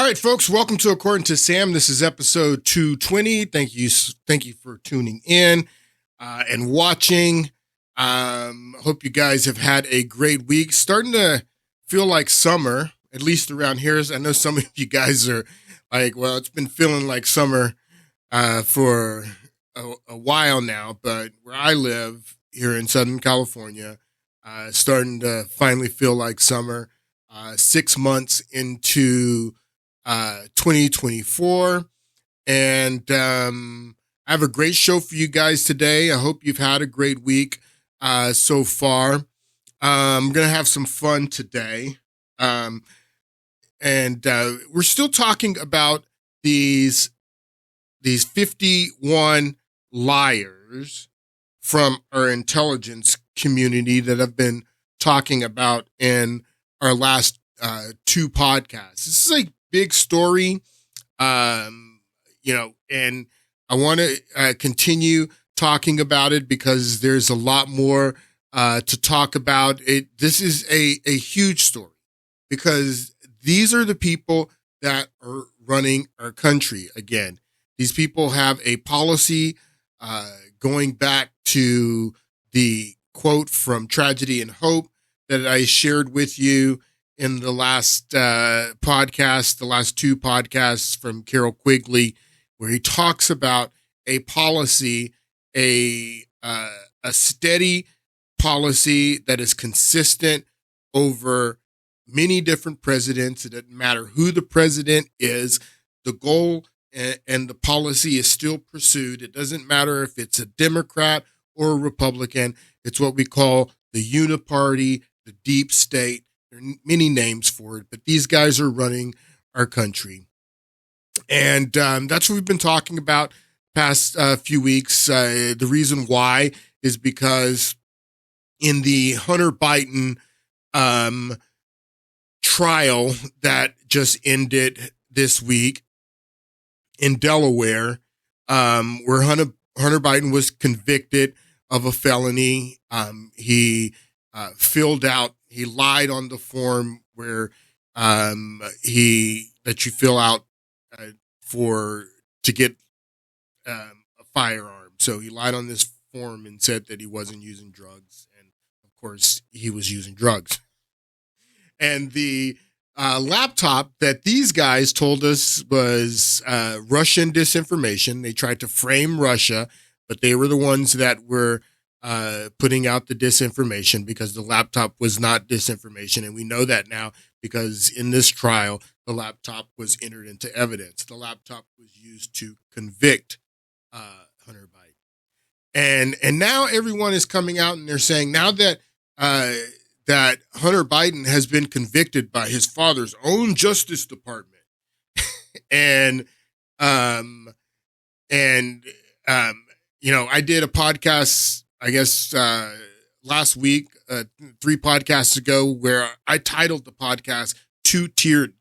All right, folks, welcome to According to Sam. This is episode 220. Thank you for tuning in and watching. Hope you guys have had a great week. Starting to feel like summer, at least around here. I know some of you guys are like, well, it's been feeling like summer for a while now, but where I live here in Southern California, starting to finally feel like summer. 6 months into 2024, and I have a great show for you guys today. I hope you've had a great week so far. I'm gonna have some fun today, and we're still talking about these 51 liars from our intelligence community that I've been talking about in our last two podcasts. This is a big story, and I want to continue talking about it because there's a lot more to talk about. This is a huge story because these are the people that are running our country. Again, these people have a policy going back to the quote from Tragedy and Hope that I shared with you in the last podcast, the last two podcasts from Carol Quigley, where he talks about a policy, a steady policy that is consistent over many different presidents. It doesn't matter who the president is. The goal and the policy is still pursued. It doesn't matter if it's a Democrat or a Republican. It's what we call the uniparty, the deep state. There are many names for it, but these guys are running our country. And that's what we've been talking about past few weeks. The reason why is because in the Hunter Biden trial that just ended this week in Delaware, where Hunter Biden was convicted of a felony. He lied on the form where that you fill out to get a firearm. So he lied on this form and said that he wasn't using drugs, and of course he was using drugs. And the laptop that these guys told us was Russian disinformation. They tried to frame Russia, but they were the ones that were putting out the disinformation because the laptop was not disinformation. And we know that now because in this trial, the laptop was entered into evidence. The laptop was used to convict Hunter Biden. And now everyone is coming out and they're saying now that that Hunter Biden has been convicted by his father's own Justice Department. I did a podcast, I guess, last week, 3 podcasts ago, where I titled the podcast Two-Tiered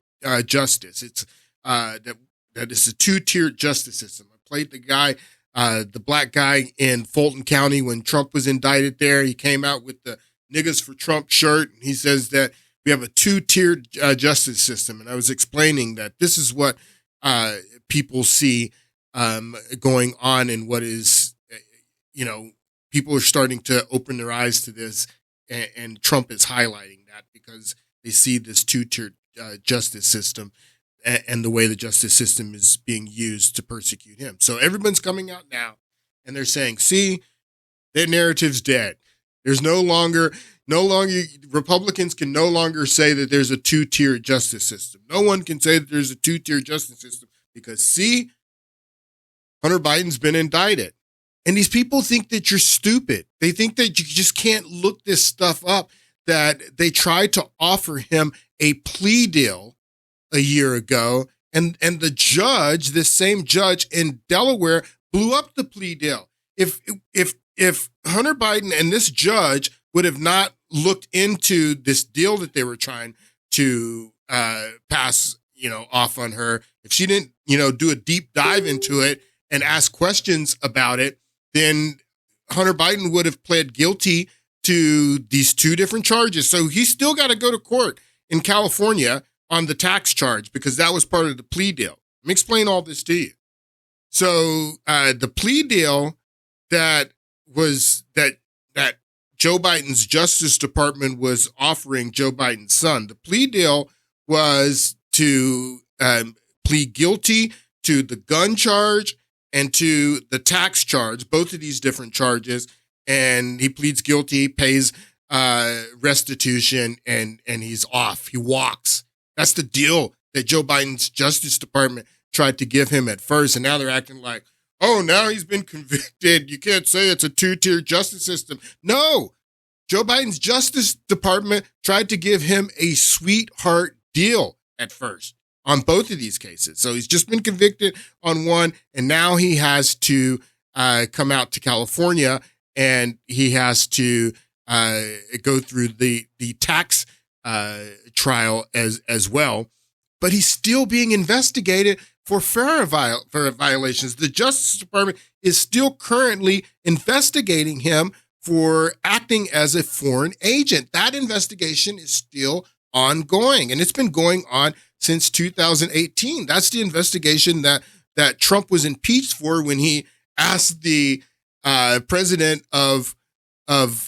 Justice. It's that it's a two-tiered justice system. I played the guy, the black guy in Fulton County when Trump was indicted there. He came out with the Niggas for Trump shirt, and he says that we have a two-tiered justice system. And I was explaining that this is what people see going on and what is, people are starting to open their eyes to this, and Trump is highlighting that because they see this two-tiered justice system and the way the justice system is being used to persecute him. So everyone's coming out now, and they're saying, see, their narrative's dead. There's no longer, Republicans can no longer say that there's a two-tiered justice system. No one can say that there's a two-tiered justice system because, see, Hunter Biden's been indicted. And these people think that you're stupid. They think that you just can't look this stuff up, that they tried to offer him a plea deal a year ago. And the judge, this same judge in Delaware, blew up the plea deal. If Hunter Biden and this judge would have not looked into this deal that they were trying to pass, off on her, if she didn't, do a deep dive into it and ask questions about it, then Hunter Biden would have pled guilty to these 2 different charges. So he's still got to go to court in California on the tax charge because that was part of the plea deal. Let me explain all this to you. So the plea deal that Joe Biden's Justice Department was offering Joe Biden's son, the plea deal was to plead guilty to the gun charge and to the tax charge, both of these different charges. And he pleads guilty, pays restitution, and he's off. He walks. That's the deal that Joe Biden's Justice Department tried to give him at first. And now they're acting like, oh, now he's been convicted. You can't say it's a two-tier justice system. No, Joe Biden's Justice Department tried to give him a sweetheart deal at first on both of these cases. So he's just been convicted on one, and now he has to come out to California, and he has to go through the tax trial as well. But he's still being investigated for FARA violations. The Justice Department is still currently investigating him for acting as a foreign agent. That investigation is still ongoing, and it's been going on since 2018. That's the investigation that Trump was impeached for when he asked the president of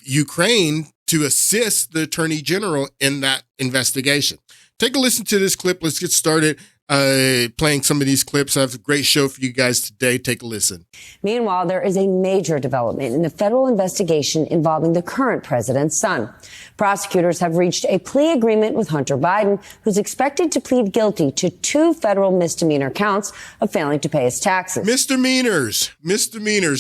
Ukraine to assist the attorney general in that investigation. Take a listen to this clip. Let's get started playing some of these clips. I have a great show for you guys today. Take a listen. Meanwhile, there is a major development in the federal investigation involving the current president's son. Prosecutors have reached a plea agreement with Hunter Biden, who's expected to plead guilty to 2 federal misdemeanor counts of failing to pay his taxes. Misdemeanors,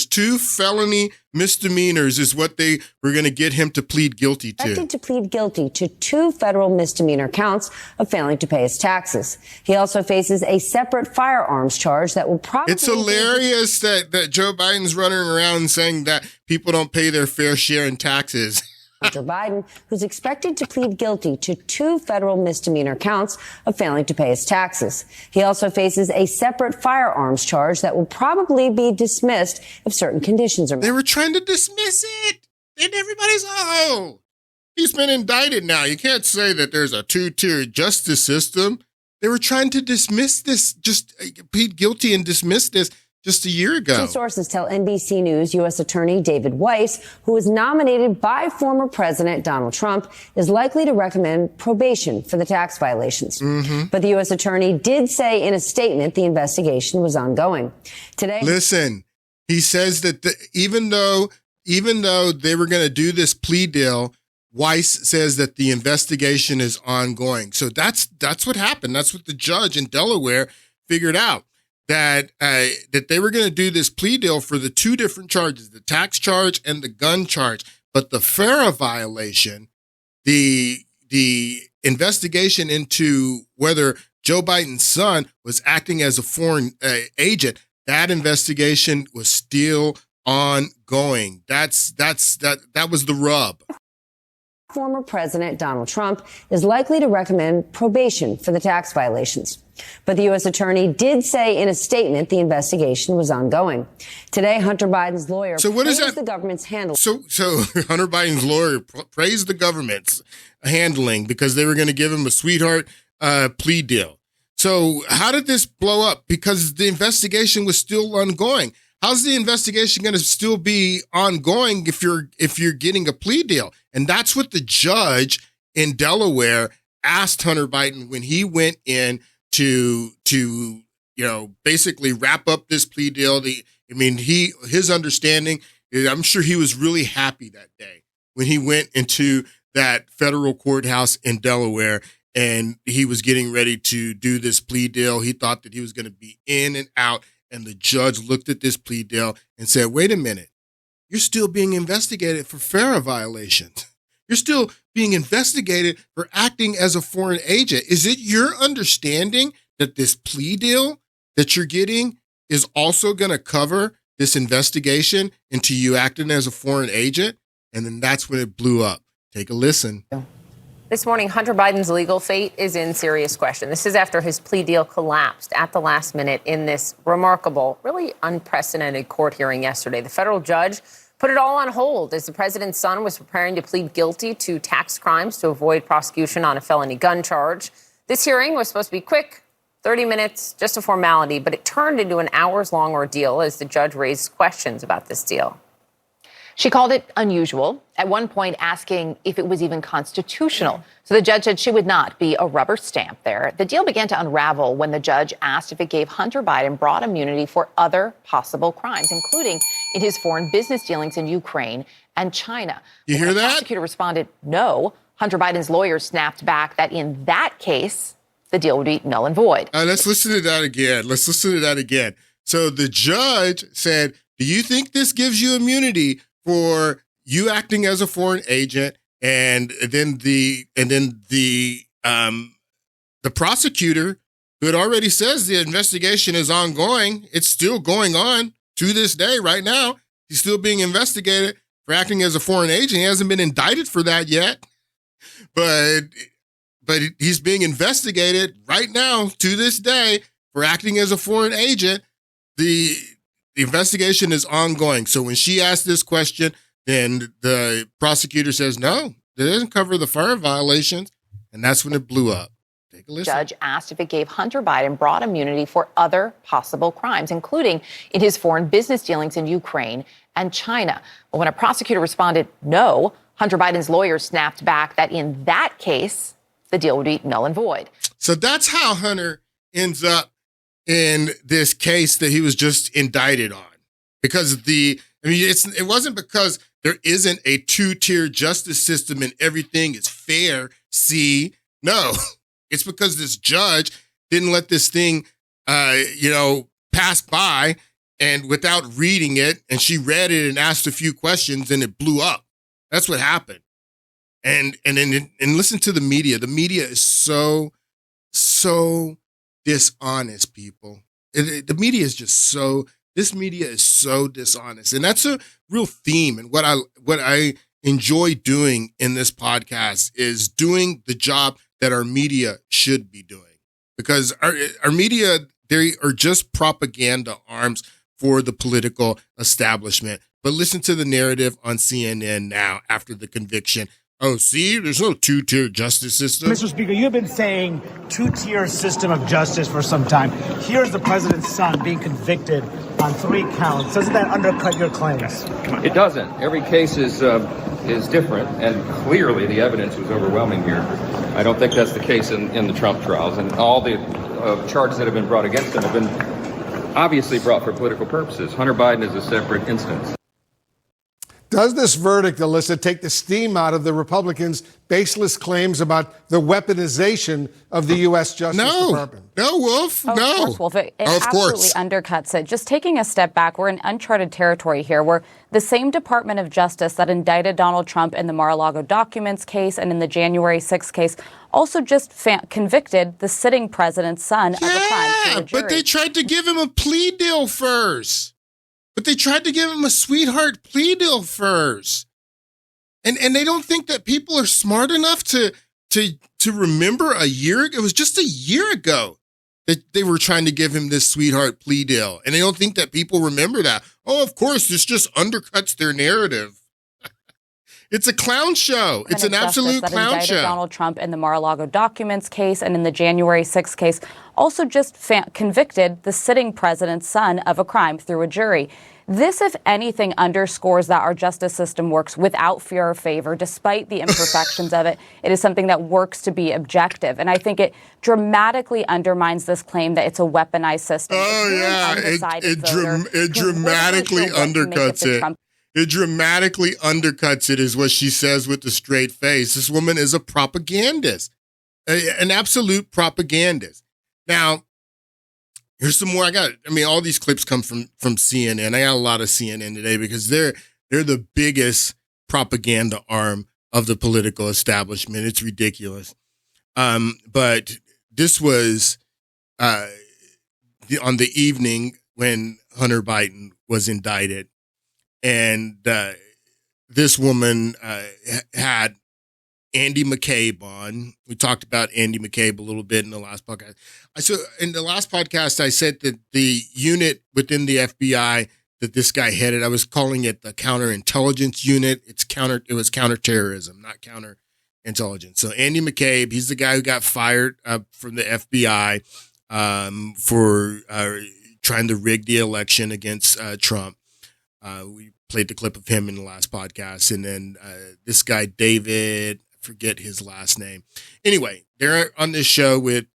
2 felony misdemeanors is what they were going to get him to plead guilty to. Expected to plead guilty to 2 federal misdemeanor counts of failing to pay his taxes. He also faces a separate firearms charge that will probably... It's hilarious that Joe Biden's running around saying that people don't pay their fair share in taxes. Hunter Biden, who's expected to plead guilty to 2 federal misdemeanor counts of failing to pay his taxes. He also faces a separate firearms charge that will probably be dismissed if certain conditions are met. They were trying to dismiss it, and everybody's, oh, he's been indicted now. You can't say that there's a 2-tier justice system. They were trying to dismiss this, just plead guilty and dismiss this just a year ago. Two sources tell NBC News U.S. Attorney David Weiss, who was nominated by former President Donald Trump, is likely to recommend probation for the tax violations. But the U.S. Attorney did say in a statement the investigation was ongoing. Today, listen, he says that even though they were going to do this plea deal, Weiss says that the investigation is ongoing. So that's what happened. That's what the judge in Delaware figured out. That they were going to do this plea deal for the 2 different charges, the tax charge and the gun charge. But the FARA violation, the investigation into whether Joe Biden's son was acting as a foreign agent, that investigation was still ongoing. That was the rub. Former President Donald Trump is likely to recommend probation for the tax violations. But the U.S. Attorney did say in a statement the investigation was ongoing. Today, Hunter Biden's lawyer praised the government's handling. So Hunter Biden's lawyer praised the government's handling because they were going to give him a sweetheart plea deal. So how did this blow up? Because the investigation was still ongoing. How's the investigation going to still be ongoing if you're getting a plea deal? And that's what the judge in Delaware asked Hunter Biden when he went in to basically wrap up this plea deal. His understanding is, I'm sure he was really happy that day when he went into that federal courthouse in Delaware and he was getting ready to do this plea deal. He thought that he was going to be in and out. And the judge looked at this plea deal and said, wait a minute, you're still being investigated for FARA violations. You're still being investigated for acting as a foreign agent. Is it your understanding that this plea deal that you're getting is also going to cover this investigation into you acting as a foreign agent? And then that's when it blew up. Take a listen. This morning, Hunter Biden's legal fate is in serious question. This is after his plea deal collapsed at the last minute in this remarkable, really unprecedented court hearing yesterday. The federal judge put it all on hold as the president's son was preparing to plead guilty to tax crimes to avoid prosecution on a felony gun charge. This hearing was supposed to be quick, 30 minutes, just a formality, but it turned into an hours-long ordeal as the judge raised questions about this deal. She called it unusual, at one point asking if it was even constitutional. So the judge said she would not be a rubber stamp there. The deal began to unravel when the judge asked if it gave Hunter Biden broad immunity for other possible crimes, including in his foreign business dealings in Ukraine and China. You hear that? The prosecutor responded, no. Hunter Biden's lawyers snapped back that in that case, the deal would be null and void. Let's listen to that again. So the judge said, do you think this gives you immunity for you acting as a foreign agent? And then the prosecutor, who had already says the investigation is ongoing, it's still going on to this day right now. He's still being investigated for acting as a foreign agent. He hasn't been indicted for that yet, but he's being investigated right now to this day for acting as a foreign agent. The investigation is ongoing. So when she asked this question, then the prosecutor says, no, it doesn't cover the foreign violations. And that's when it blew up. Take a listen. The judge asked if it gave Hunter Biden broad immunity for other possible crimes, including in his foreign business dealings in Ukraine and China. But when a prosecutor responded, no, Hunter Biden's lawyers snapped back that in that case, the deal would be null and void. So that's how Hunter ends up in this case that he was just indicted on. Because it wasn't because there isn't a two-tier justice system and everything is fair. See, no, it's because this judge didn't let this thing, pass by, and without reading it, and she read it and asked a few questions, and it blew up. That's what happened. And listen to the media. The media is so dishonest, people. The media is just so. This media is so dishonest, and that's a real theme. And what I enjoy doing in this podcast is doing the job that our media should be doing, because our media, they are just propaganda arms for the political establishment. But listen to the narrative on CNN now after the conviction. Oh, see, there's no two-tier justice system. Mr. Speaker, you've been saying two-tier system of justice for some time. Here's the president's son being convicted on 3 counts. Doesn't that undercut your claims? It doesn't. Every case is different, and clearly the evidence was overwhelming here. I don't think that's the case in the Trump trials, and all the charges that have been brought against him have been obviously brought for political purposes. Hunter Biden is a separate instance. Does this verdict, Alyssa, take the steam out of the Republicans' baseless claims about the weaponization of the U.S. Justice Department? No, Wolf. Of course, Wolf. It absolutely undercuts it. Just taking a step back, we're in uncharted territory here, where the same Department of Justice that indicted Donald Trump in the Mar-a-Lago documents case and in the January 6th case also just convicted the sitting president's son of a crime through a jury. But they tried to give him a plea deal first. But they tried to give him a sweetheart plea deal first. And they don't think that people are smart enough to remember a year ago. It was just a year ago that they were trying to give him this sweetheart plea deal. And they don't think that people remember that. Oh, of course, this just undercuts their narrative. It's a clown show. It's an absolute clown show. Donald Trump in the Mar-a-Lago documents case and in the January 6th case also just convicted the sitting president's son of a crime through a jury. This, if anything, underscores that our justice system works without fear or favor, despite the imperfections of it. It is something that works to be objective. And I think it dramatically undermines this claim that it's a weaponized system. Oh, yeah. It dramatically undercuts it. It dramatically undercuts it, is what she says with a straight face. This woman is a propagandist, an absolute propagandist. Now, here's some more. All these clips come from CNN. I got a lot of CNN today because they're the biggest propaganda arm of the political establishment. It's ridiculous. But this was on the evening when Hunter Biden was indicted. And this woman had Andy McCabe on. We talked about Andy McCabe a little bit in the last podcast. So in the last podcast, I said that the unit within the FBI that this guy headed, I was calling it the counterintelligence unit. It was counterterrorism, not intelligence. So Andy McCabe, he's the guy who got fired from the FBI for trying to rig the election against Trump. We played the clip of him in the last podcast. And then this guy, David, I forget his last name. Anyway, they're on this show with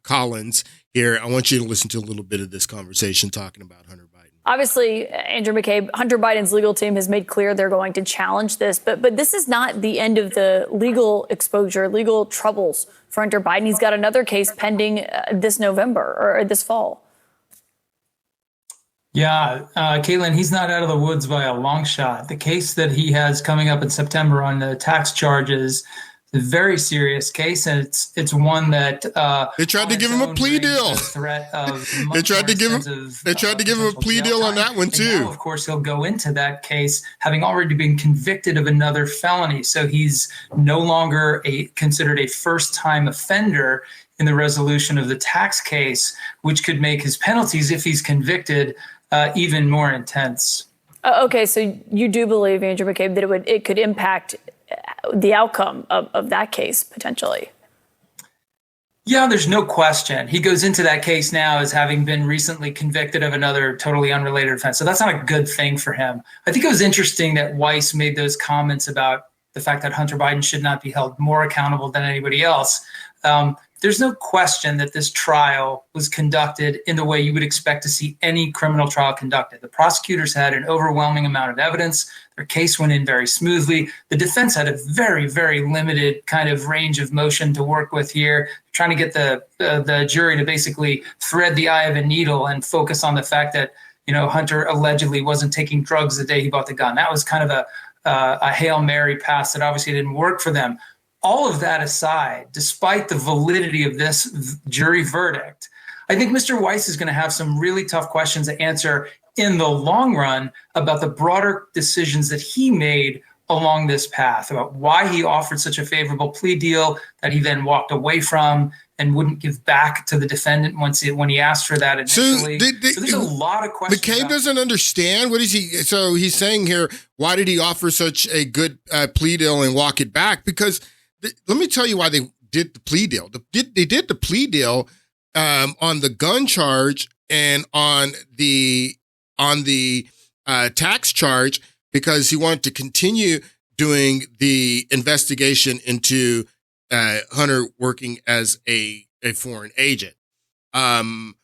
Collins here. I want you to listen to a little bit of this conversation talking about Hunter Biden. Obviously, Andrew McCabe, Hunter Biden's legal team has made clear they're going to challenge this. But this is not the end of the legal exposure, legal troubles for Hunter Biden. He's got another case pending this November or this fall. Yeah, Caitlin, he's not out of the woods by a long shot. The case that he has coming up in September on the tax charges is a very serious case, and it's one that they tried to give him a plea deal. Threat of they tried to give him a plea deal on that one too. Now, of course, he'll go into that case having already been convicted of another felony, so he's no longer considered a first-time offender in the resolution of the tax case, which could make his penalties, if he's convicted, even more intense. Okay, so you do believe, Andrew McCabe, that it could impact the outcome of that case potentially? Yeah, there's no question. He goes into that case now as having been recently convicted of another totally unrelated offense. So that's not a good thing for him. I think it was interesting that Weiss made those comments about the fact that Hunter Biden should not be held more accountable than anybody else. There's no question that this trial was conducted in the way you would expect to see any criminal trial conducted. The prosecutors had an overwhelming amount of evidence. Their case went in very smoothly. The defense had a very, very limited kind of range of motion to work with here, trying to get the jury to basically thread the eye of a needle and focus on the fact that, Hunter allegedly wasn't taking drugs the day he bought the gun. That was kind of a Hail Mary pass that obviously didn't work for them. All of that aside, despite the validity of this jury verdict, I think Mr. Weiss is going to have some really tough questions to answer in the long run about the broader decisions that he made along this path, about why he offered such a favorable plea deal that he then walked away from and wouldn't give back to the defendant when he asked for that initially. So there's a lot of questions. McCabe doesn't understand. What is he? So he's saying here, why did he offer such a good plea deal and walk it back? Because let me tell you why they did the plea deal. They did the plea deal on the gun charge and on the tax charge because he wanted to continue doing the investigation into Hunter working as a foreign agent. And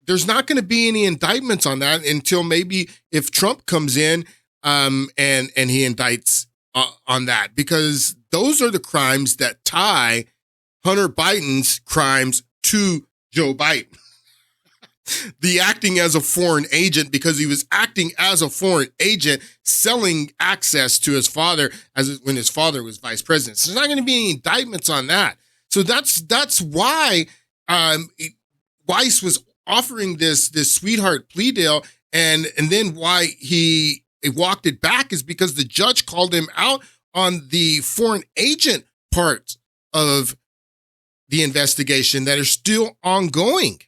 there's not going to be any indictments on that until maybe if Trump comes in and he indicts on that, because those are the crimes that tie Hunter Biden's crimes to Joe Biden. The acting as a foreign agent, because he was acting as a foreign agent, selling access to his father when his father was vice president. So there's not going to be any indictments on that. So that's why Weiss was offering this sweetheart plea deal, and then why he walked it back is because the judge called him out on the foreign agent part of the investigation that are still ongoing.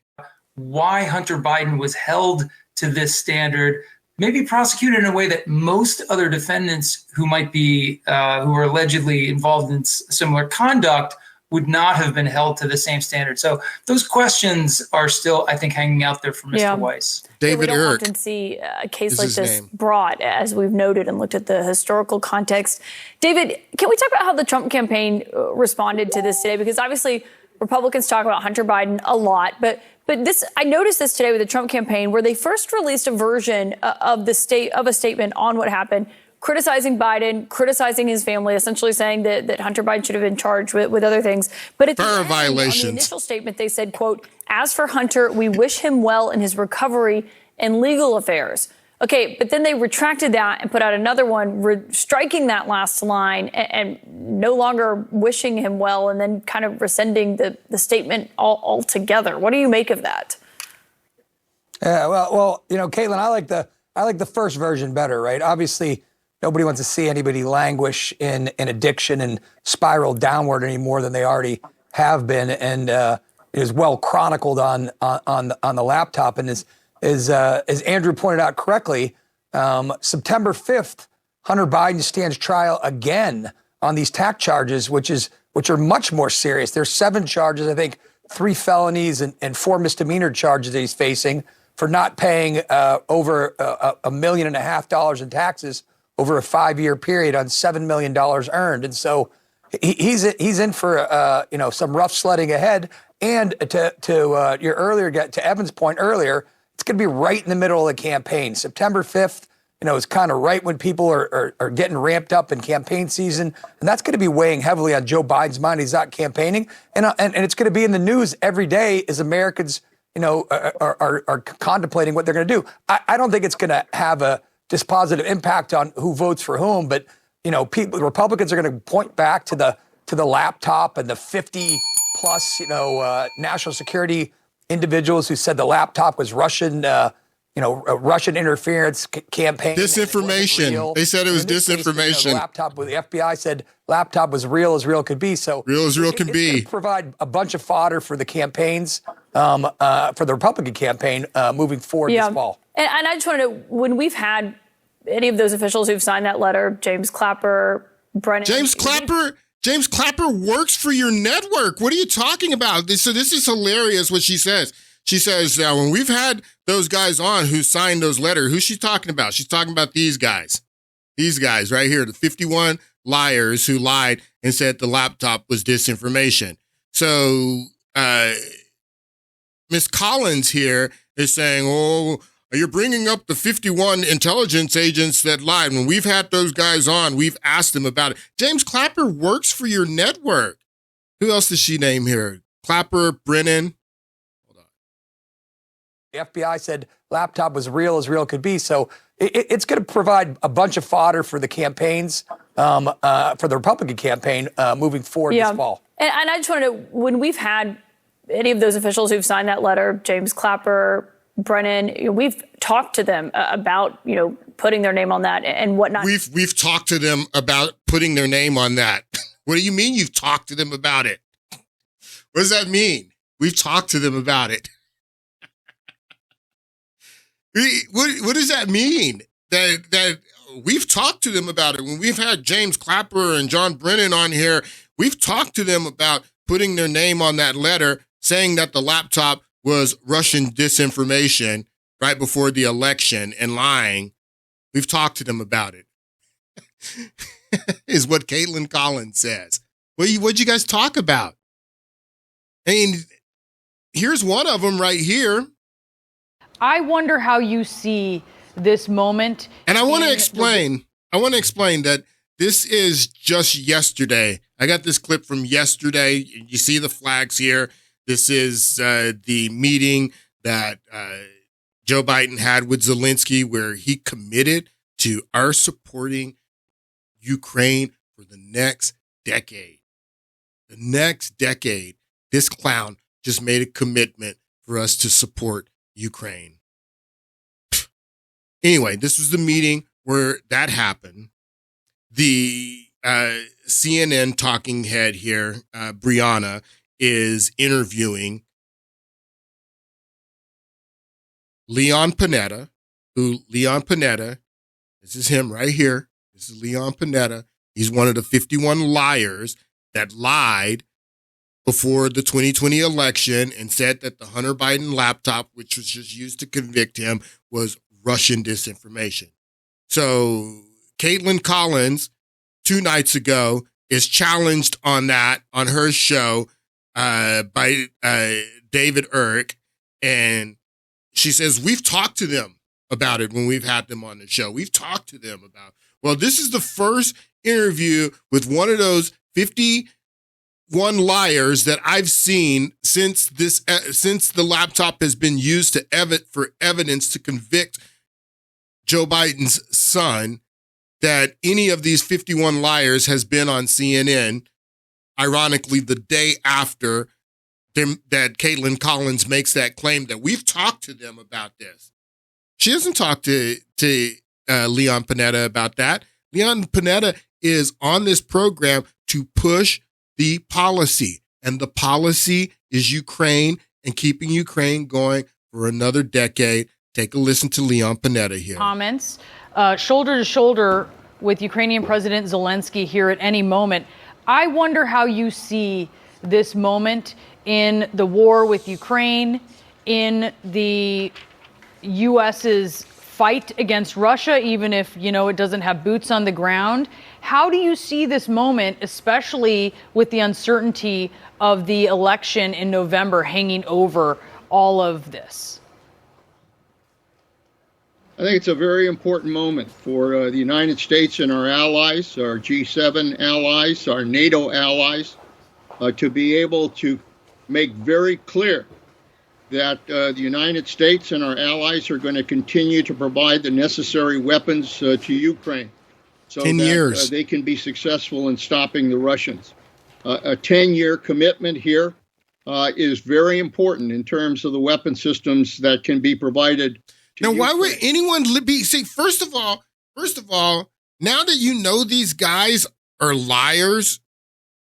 Why Hunter Biden was held to this standard, maybe prosecuted in a way that most other defendants who might be, who are allegedly involved in similar conduct would not have been held to the same standard. So those questions are still, I think, hanging out there for Mr. Weiss. David we don't Eric often see a case like this brought, as we've noted and looked at the historical context. David, can we talk about how the Trump campaign responded to this today? Because obviously Republicans talk about Hunter Biden a lot, but this, I noticed this today with the Trump campaign, where they first released a version of a statement on what happened, criticizing Biden, criticizing his family, essentially saying that Hunter Biden should have been charged with other things. But at the end, on the initial statement, they said, quote, "As for Hunter, we wish him well in his recovery and legal affairs." Okay, but then they retracted that and put out another one, striking that last line and no longer wishing him well, and then kind of rescinding the statement altogether. What do you make of that? Yeah, well, Caitlin, I like the first version better, right? Obviously, nobody wants to see anybody languish in addiction and spiral downward any more than they already have been, and it is well chronicled on the laptop. And as Andrew pointed out correctly, September 5th Hunter Biden stands trial again on these tax charges, which are much more serious. There's 7 charges, I think 3 felonies and 4 misdemeanor charges that he's facing for not paying over $1.5 million in taxes over a 5-year period on $7 million earned. And so he's in for some rough sledding ahead. And to your earlier to Evan's point earlier, it's going to be right in the middle of the campaign. September 5th, is kind of right when people are getting ramped up in campaign season. And that's going to be weighing heavily on Joe Biden's mind. He's not campaigning. And it's going to be in the news every day as Americans, are contemplating what they're going to do. I don't think it's going to have a dispositive impact on who votes for whom. But, Republicans are going to point back to the laptop and the 50 plus, national security individuals who said the laptop was Russian, Russian interference campaign. Disinformation. They said it was disinformation. The FBI said laptop was real as real could be. So real as real can be. Provide a bunch of fodder for the campaigns, for the Republican campaign moving forward this fall. And I just want to know, when we've had any of those officials who've signed that letter, James Clapper, Brennan. James Clapper works for your network. What are you talking about? So this is hilarious what she says. She says, when we've had those guys on who signed those letters, who's she talking about? She's talking about these guys. These guys right here, the 51 liars who lied and said the laptop was disinformation. So Miss Collins here is saying, oh, you're bringing up the 51 intelligence agents that lied. When we've had those guys on, we've asked them about it. James Clapper works for your network. Who else does she name here? Clapper, Brennan. The FBI said laptop was real as real could be. So it's going to provide a bunch of fodder for the campaigns, for the Republican campaign moving forward this fall. And I just want to know, when we've had any of those officials who've signed that letter, James Clapper, Brennan, we've talked to them about, putting their name on that and whatnot. We've talked to them about putting their name on that. What do you mean you've talked to them about it? What does that mean? We've talked to them about it. What does that mean? That we've talked to them about it. When we've had James Clapper and John Brennan on here, we've talked to them about putting their name on that letter, saying that the laptop was Russian disinformation right before the election and lying. We've talked to them about it, is what Caitlin Collins says. What'd you guys talk about? I mean, here's one of them right here. I wonder how you see this moment. And I want to explain that this is just yesterday. I got this clip from yesterday. You see the flags here. This is the meeting that Joe Biden had with Zelensky, where he committed to our supporting Ukraine for the next decade. The next decade, this clown just made a commitment for us to support Ukraine. Anyway, this was the meeting where that happened. The CNN talking head here, Brianna, is interviewing Leon Panetta, this is him right here. This is Leon Panetta. He's one of the 51 liars that lied before the 2020 election and said that the Hunter Biden laptop, which was just used to convict him, was Russian disinformation. So Caitlin Collins, 2 nights ago, is challenged on that on her show by David Urk. And she says, we've talked to them about it when we've had them on the show. We've talked to them about, well, this is the first interview with one of those 51 liars that I've seen since the laptop has been used for evidence to convict Joe Biden's son, that any of these 51 liars has been on CNN, ironically, the day after that Caitlin Collins makes that claim that we've talked to them about this. She hasn't talked to Leon Panetta about that. Leon Panetta is on this program to push the policy, and the policy is Ukraine and keeping Ukraine going for another decade. Take a listen to Leon Panetta here. Comments, shoulder to shoulder with Ukrainian President Zelensky here at any moment. I wonder how you see this moment in the war with Ukraine, in the U.S.'s fight against Russia, even if, it doesn't have boots on the ground. How do you see this moment, especially with the uncertainty of the election in November hanging over all of this? I think it's a very important moment for the United States and our allies, our G7 allies, our NATO allies, to be able to make very clear that the United States and our allies are going to continue to provide the necessary weapons to Ukraine so 10 years. They can be successful in stopping the Russians. A 10-year commitment here is very important in terms of the weapon systems that can be provided. Now, why would anyone say, first of all, now that you know these guys are liars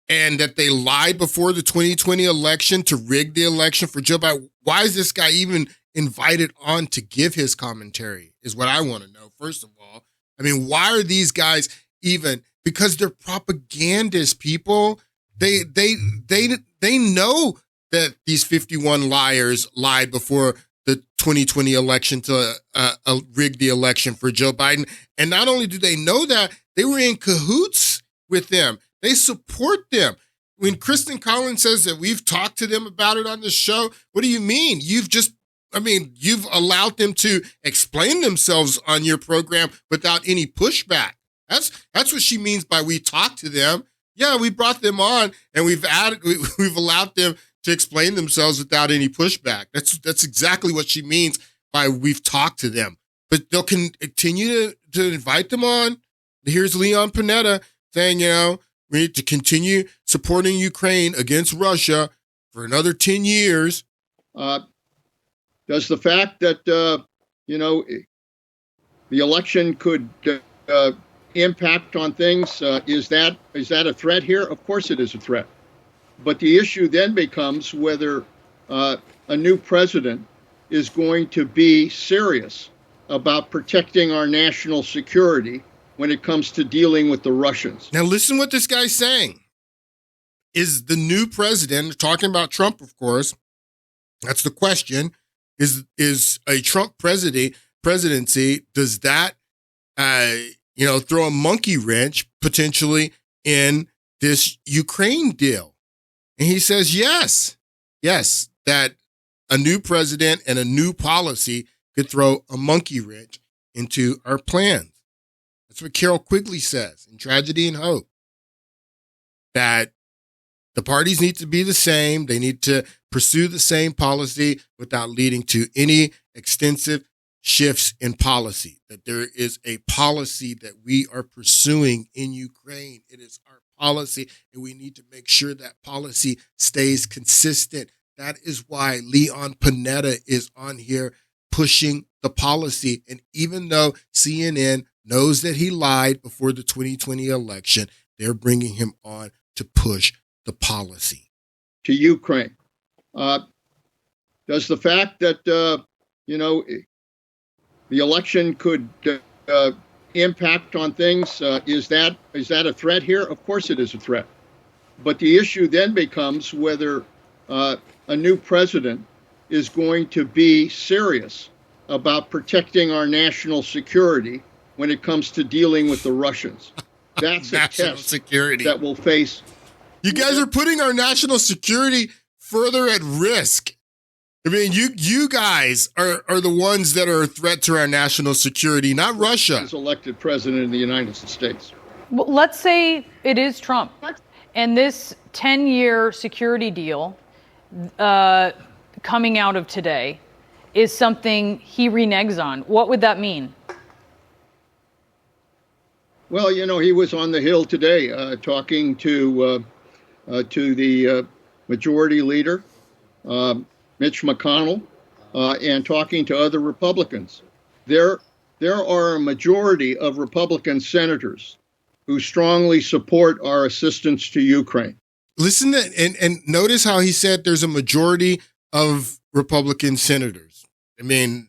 and that they lied before the 2020 election to rig the election for Joe Biden, why is this guy even invited on to give his commentary is what I want to know, first of all. I mean, why are these guys even, because they're propagandists, people. They know that these 51 liars lied before the 2020 election to rig the election for Joe Biden. And not only do they know that, they were in cahoots with them. They support them. When Kristen Collins says that we've talked to them about it on the show, what do you mean? You've allowed them to explain themselves on your program without any pushback. That's what she means by we talked to them. Yeah, we brought them on and we've allowed them to explain themselves without any pushback. That's exactly what she means by we've talked to them. But they'll continue to invite them on. Here's Leon Panetta saying, we need to continue supporting Ukraine against Russia for another 10 years. Does the fact that, the election could impact on things, is that a threat here? Of course it is a threat. But the issue then becomes whether a new president is going to be serious about protecting our national security when it comes to dealing with the Russians. Now listen what this guy's saying. Is the new president, talking about Trump, of course, that's the question, is a Trump presidency, does that, throw a monkey wrench potentially in this Ukraine deal? And he says, yes, that a new president and a new policy could throw a monkey wrench into our plans. That's what Carol Quigley says in Tragedy and Hope, that the parties need to be the same. They need to pursue the same policy without leading to any extensive shifts in policy, that there is a policy that we are pursuing in Ukraine. It is our policy, and we need to make sure that policy stays consistent. That is why Leon Panetta is on here pushing the policy. And even though CNN knows that he lied before the 2020 election, they're bringing him on to push the policy. To Ukraine. Does the fact that, the election could impact on things, is that a threat here? Of course it is a threat. But the issue then becomes whether a new president is going to be serious about protecting our national security when it comes to dealing with the Russians. That's a test security that will face. You guys are putting our national security further at risk. I mean, you guys are the ones that are a threat to our national security, not Russia. As elected president of the United States. Well, let's say it is Trump, and this 10-year security deal coming out of today is something he reneges on. What would that mean? Well, he was on the Hill today talking to the majority leader, Mitch McConnell, and talking to other Republicans. There are a majority of Republican senators who strongly support our assistance to Ukraine. Listen to and notice how he said there's a majority of Republican senators. I mean,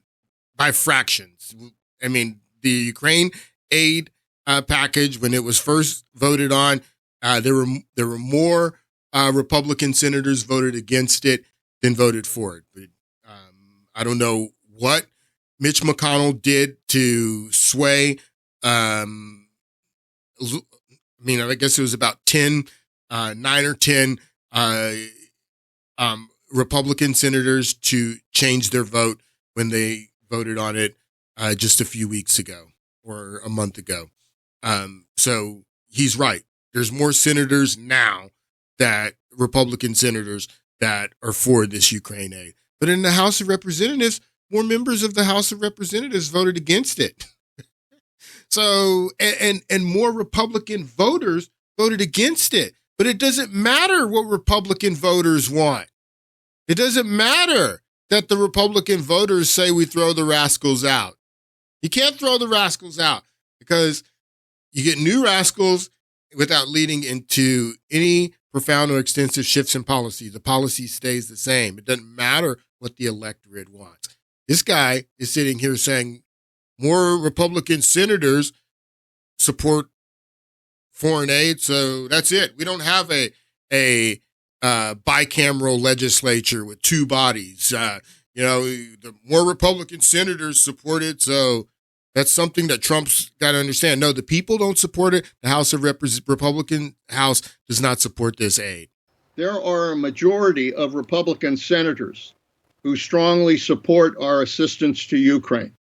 by fractions. I mean, the Ukraine aid package, when it was first voted on, there were more Republican senators voted against it than voted for it. But I don't know what Mitch McConnell did to sway. I guess it was about 9 or 10 Republican senators to change their vote when they voted on it just a few weeks ago or a month ago. So he's right. There's more senators now, that Republican senators, that are for this Ukraine aid. But in the House of Representatives, more members of the House of Representatives voted against it. So, and more Republican voters voted against it. But it doesn't matter what Republican voters want. It doesn't matter that the Republican voters say we throw the rascals out. You can't throw the rascals out, because you get new rascals without leading into any profound or extensive shifts in policy. The policy stays the same. It doesn't matter what the electorate wants. This guy is sitting here saying more Republican senators support foreign aid, so that's it. We don't have a bicameral legislature with two bodies. The more Republican senators support it, so that's something that Trump's got to understand. No, the people don't support it. The House of Republican House does not support this aid. There are a majority of Republican senators who strongly support our assistance to Ukraine.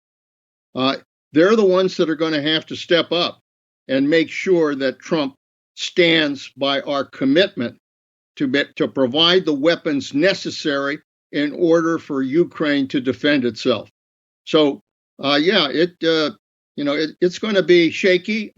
They're the ones that are going to have to step up and make sure that Trump stands by our commitment to provide the weapons necessary in order for Ukraine to defend itself. So, it's going to be shaky.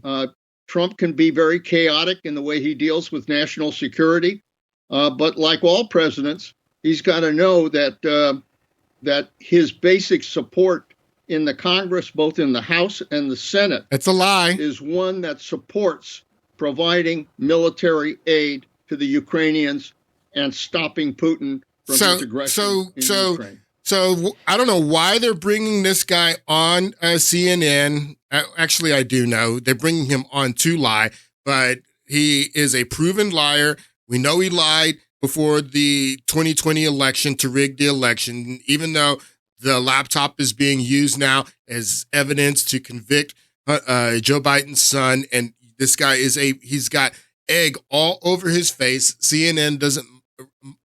Trump can be very chaotic in the way he deals with national security. But like all presidents, he's got to know that his basic support in the Congress, both in the House and the Senate, that's a lie, is one that supports providing military aid to the Ukrainians and stopping Putin from his aggression in Ukraine. So I don't know why they're bringing this guy on CNN. Actually, I do know. They're bringing him on to lie, but he is a proven liar. We know he lied before the 2020 election to rig the election, even though the laptop is being used now as evidence to convict Joe Biden's son. And this guy he's got egg all over his face. CNN doesn't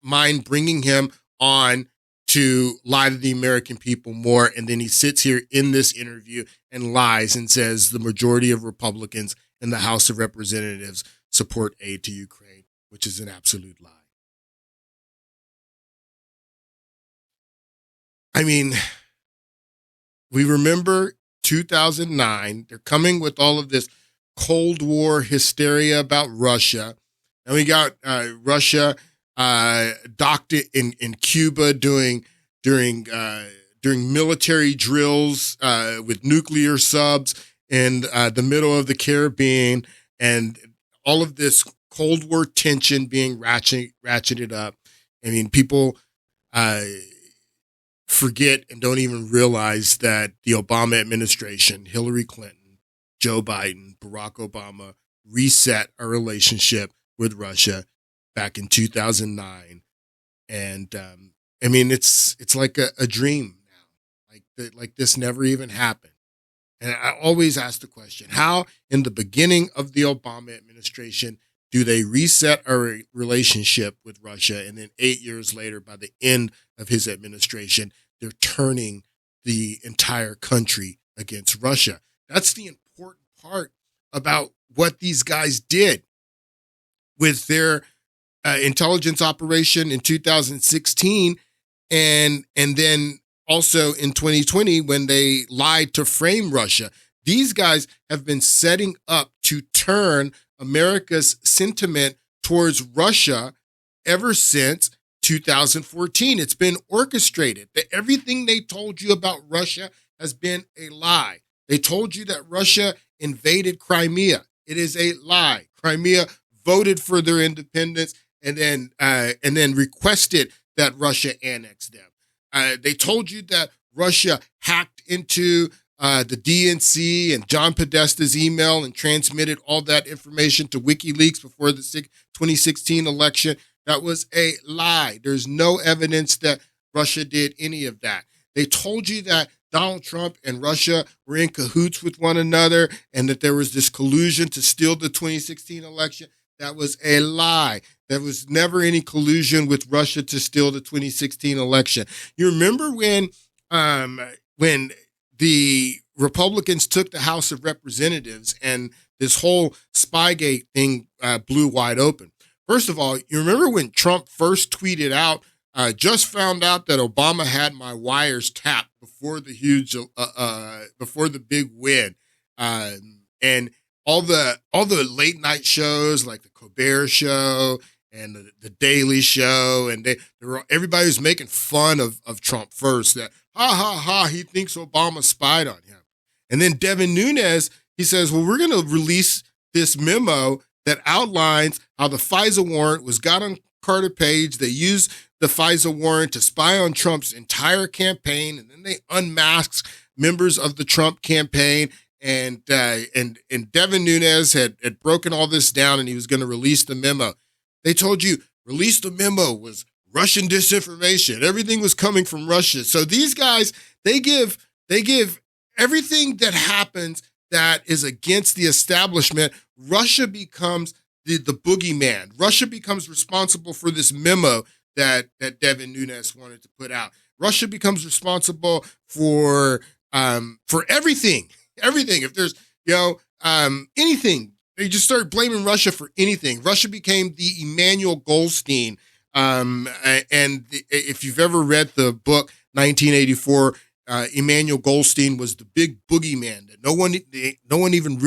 mind bringing him on to lie to the American people more. And then he sits here in this interview and lies and says the majority of Republicans in the House of Representatives support aid to Ukraine, which is an absolute lie. I mean, we remember 2009. They're coming with all of this Cold War hysteria about Russia. And we got Russia docked in Cuba during military drills with nuclear subs in the middle of the Caribbean, and all of this Cold War tension being ratcheted up. I mean, people forget and don't even realize that the Obama administration, Hillary Clinton, Joe Biden, Barack Obama, reset our relationship with Russia back in 2009. And I mean, it's like a dream now, like this never even happened. And I always ask the question, how in the beginning of the Obama administration do they reset our relationship with Russia? And then 8 years later, by the end of his administration, they're turning the entire country against Russia. That's the important part about what these guys did with their intelligence operation in 2016, and then also in 2020 when they lied to frame Russia. These guys have been setting up to turn America's sentiment towards Russia ever since 2014. It's been orchestrated. Everything they told you about Russia has been a lie. They told you that Russia invaded Crimea. It is a lie. Crimea voted for their independence and then requested that Russia annex them. They told you that Russia hacked into the DNC and John Podesta's email and transmitted all that information to WikiLeaks before the 2016 election. That was a lie. There's no evidence that Russia did any of that. They told you that Donald Trump and Russia were in cahoots with one another and that there was this collusion to steal the 2016 election. That was a lie. There was never any collusion with Russia to steal the 2016 election. You remember when the Republicans took the House of Representatives and this whole Spygate thing blew wide open? First of all, you remember when Trump first tweeted out, just found out that Obama had my wires tapped before the before the big win, and all the late night shows like the Colbert Show and the Daily Show, and everybody was making fun of Trump first. That ha ha ha, he thinks Obama spied on him, and then Devin Nunes, he says, well, we're going to release this memo that outlines how the FISA warrant got on Carter Page. They used the FISA warrant to spy on Trump's entire campaign, and then they unmasked members of the Trump campaign. And Devin Nunes had broken all this down, and he was going to release the memo. They told you release the memo was Russian disinformation. Everything was coming from Russia. So these guys, they give everything that happens that is against the establishment. Russia becomes the boogeyman. Russia becomes responsible for this memo that Devin Nunes wanted to put out. Russia becomes responsible for everything. Everything. If there's anything, they just start blaming Russia for anything. Russia became the Emmanuel Goldstein. And if you've ever read the book 1984, Emmanuel Goldstein was the big boogeyman that no one even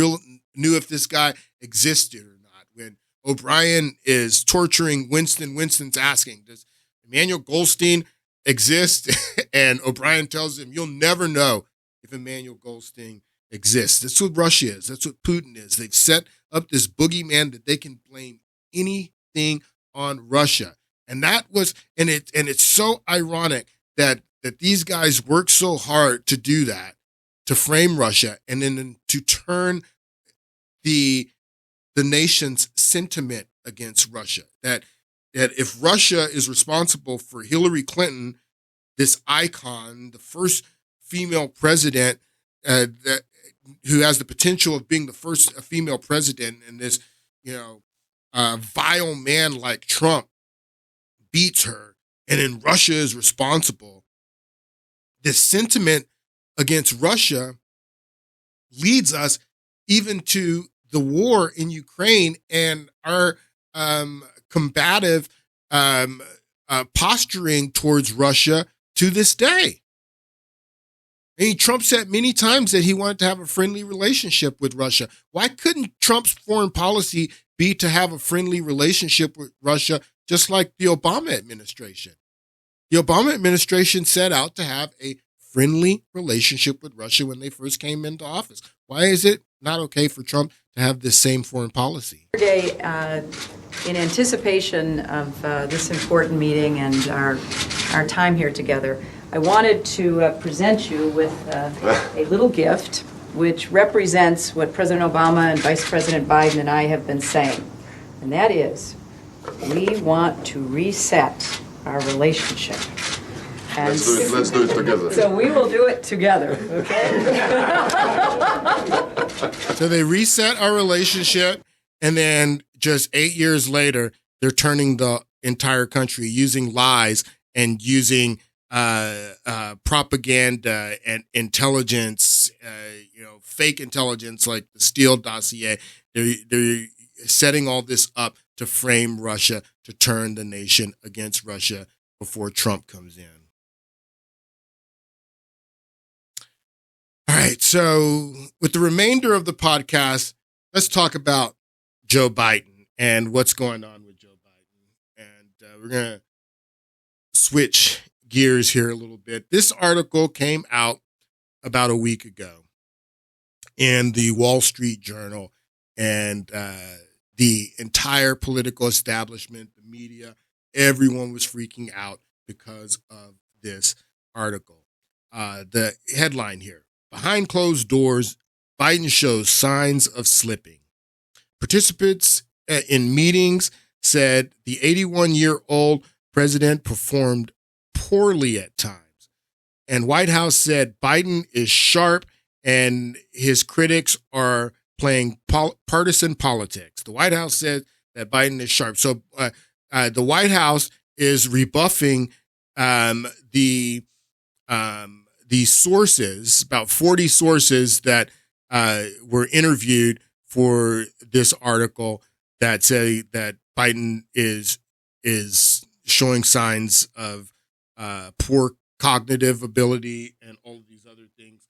knew if this guy existed or not. When O'Brien is torturing Winston, Winston's asking, does Emmanuel Goldstein exist? And O'Brien tells him, you'll never know if Emmanuel Goldstein exists. That's what Russia is. That's what Putin is. They've set up this boogeyman that they can blame anything on Russia. And it's so ironic that these guys work so hard to do that, to frame Russia, and then to turn the nation's sentiment against Russia. That if Russia is responsible for Hillary Clinton, this icon, the first female president who has the potential of being the first female president, and this vile man like Trump beats her, and then Russia is responsible. This sentiment against Russia leads us even to the war in Ukraine and our combative posturing towards Russia to this day. And Trump said many times that he wanted to have a friendly relationship with Russia. Why couldn't Trump's foreign policy be to have a friendly relationship with Russia, just like the Obama administration? The Obama administration set out to have a friendly relationship with Russia when they first came into office. Why is it not okay for Trump to have this same foreign policy? Today, in anticipation of this important meeting and our time here together, I wanted to present you with a little gift which represents what President Obama and Vice President Biden and I have been saying. And that is, we want to reset our relationship. And let's do it together. So we will do it together, okay? So they reset our relationship, and then just 8 years later, they're turning the entire country, using lies and using propaganda and intelligence, fake intelligence like the Steele dossier. They're setting all this up to frame Russia, to turn the nation against Russia before Trump comes in. All right, so with the remainder of the podcast, let's talk about Joe Biden and what's going on with Joe Biden. And we're going to switch gears here a little bit. This article came out about a week ago in the Wall Street Journal, and the entire political establishment, the media, everyone was freaking out because of this article. The headline here: Behind closed doors, Biden shows signs of slipping. Participants in meetings said the 81-year-old president performed poorly at times. And White House said Biden is sharp and his critics are playing partisan politics. The White House said that Biden is sharp. So the White House is rebuffing the sources, about 40 sources that were interviewed for this article that say that Biden is showing signs of poor cognitive ability and all of these other things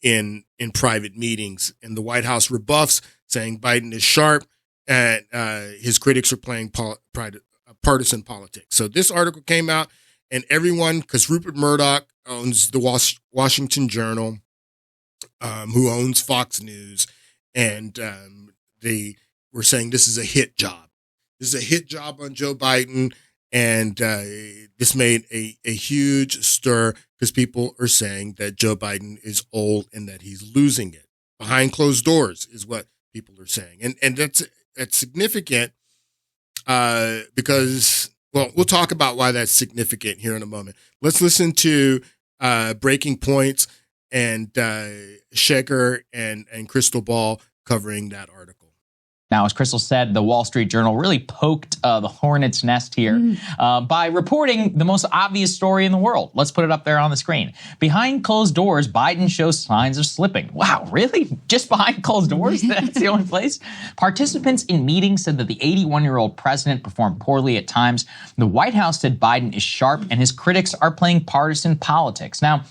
in private meetings. And the White House rebuffs, saying Biden is sharp and his critics are playing partisan politics. So this article came out, and everyone, because Rupert Murdoch owns the Washington Journal, who owns Fox News, and they were saying this is a hit job. This is a hit job on Joe Biden, and this made a huge stir because people are saying that Joe Biden is old and that he's losing it. Behind closed doors is what people are saying. And that's significant because, well, we'll talk about why that's significant here in a moment. Let's listen to Breaking Points and Shaker and Crystal Ball covering that article. Now, as Crystal said, the Wall Street Journal really poked the hornet's nest here by reporting the most obvious story in the world. Let's put it up there on the screen. Behind closed doors, Biden shows signs of slipping. Wow, really? Just behind closed doors? That's the only place? Participants in meetings said that the 81-year-old president performed poorly at times. The White House said Biden is sharp and his critics are playing partisan politics. Now,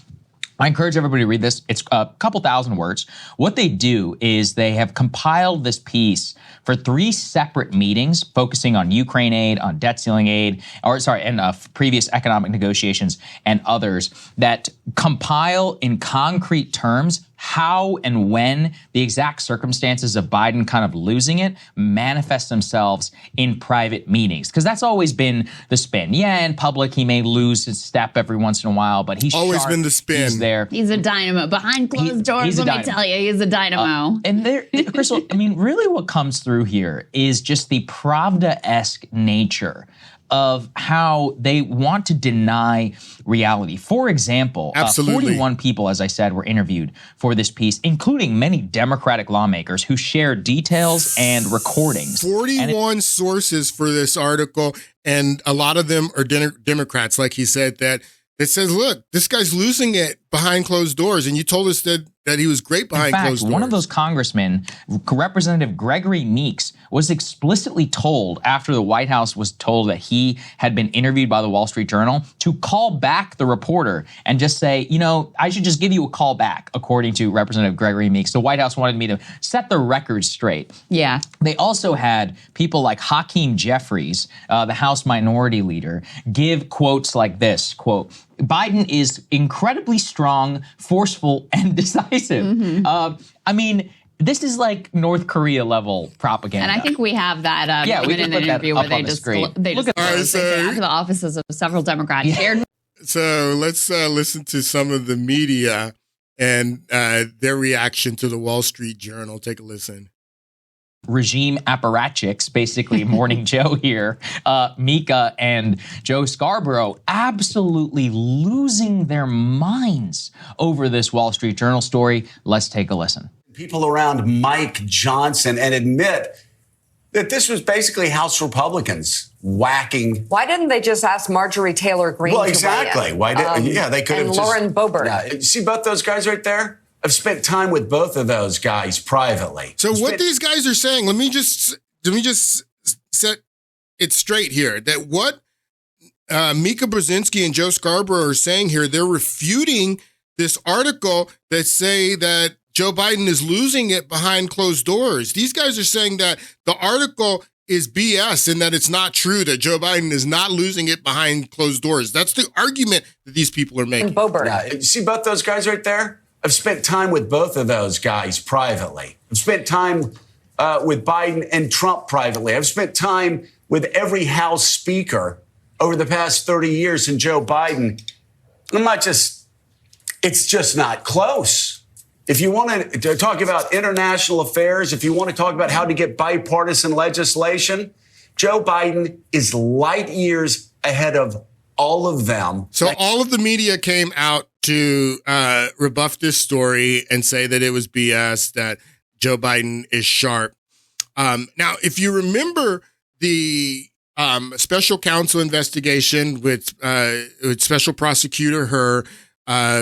I encourage everybody to read this. It's a couple thousand words. What they do is they have compiled this piece for 3 separate meetings focusing on Ukraine aid, on debt ceiling aid, and previous economic negotiations and others that compile in concrete terms how and when the exact circumstances of Biden kind of losing it manifest themselves in private meetings. Because that's always been the spin. Yeah, in public, he may lose his step every once in a while, but he's always sharp. Been the spin. He's there. He's a dynamo. Behind closed doors, let me tell you, he's a dynamo. And there, Crystal, I mean, really what comes through here is just the Pravda-esque nature of how they want to deny reality. For example, 41 people, as I said, were interviewed for this piece, including many Democratic lawmakers who shared details and recordings. 41 sources for this article, and a lot of them are Democrats, like he said, that it says, look, this guy's losing it behind closed doors, and you told us that he was great behind closed doors. One of those congressmen, Representative Gregory Meeks, was explicitly told after the White House was told that he had been interviewed by the Wall Street Journal to call back the reporter and just say, you know, I should just give you a call back, according to Representative Gregory Meeks. The White House wanted me to set the record straight. Yeah. They also had people like Hakeem Jeffries, the House Minority Leader, give quotes like this, quote, Biden is incredibly strong, forceful, and decisive. I mean, this is like North Korea level propaganda. And I think we have that we in an interview where they just after the offices of several Democrats shared. So let's listen to some of the media and their reaction to the Wall Street Journal. Take a listen. Regime apparatchiks, basically Morning Joe here, Mika and Joe Scarborough, absolutely losing their minds over this Wall Street Journal story. Let's take a listen. People around Mike Johnson and admit that this was basically House Republicans whacking. Why didn't they just ask Marjorie Taylor Greene? Well, exactly. Why did? They could have. And Lauren Boebert. Yeah, see both those guys right there? I've spent time with both of those guys privately. So what these guys are saying, let me just set it straight here. That what Mika Brzezinski and Joe Scarborough are saying here, they're refuting this article that say that Joe Biden is losing it behind closed doors. These guys are saying that the article is BS and that it's not true, that Joe Biden is not losing it behind closed doors. That's the argument that these people are making. Yeah, see both those guys right there? I've spent time with both of those guys privately. I've spent time with Biden and Trump privately. I've spent time with every House Speaker over the past 30 years and Joe Biden. I'm not just It's just not close. If you want to talk about international affairs, if you want to talk about how to get bipartisan legislation, Joe Biden is light years ahead of all of them. So all of the media came out to rebuff this story and say that it was BS, that Joe Biden is sharp. Now, if you remember the special counsel investigation with special prosecutor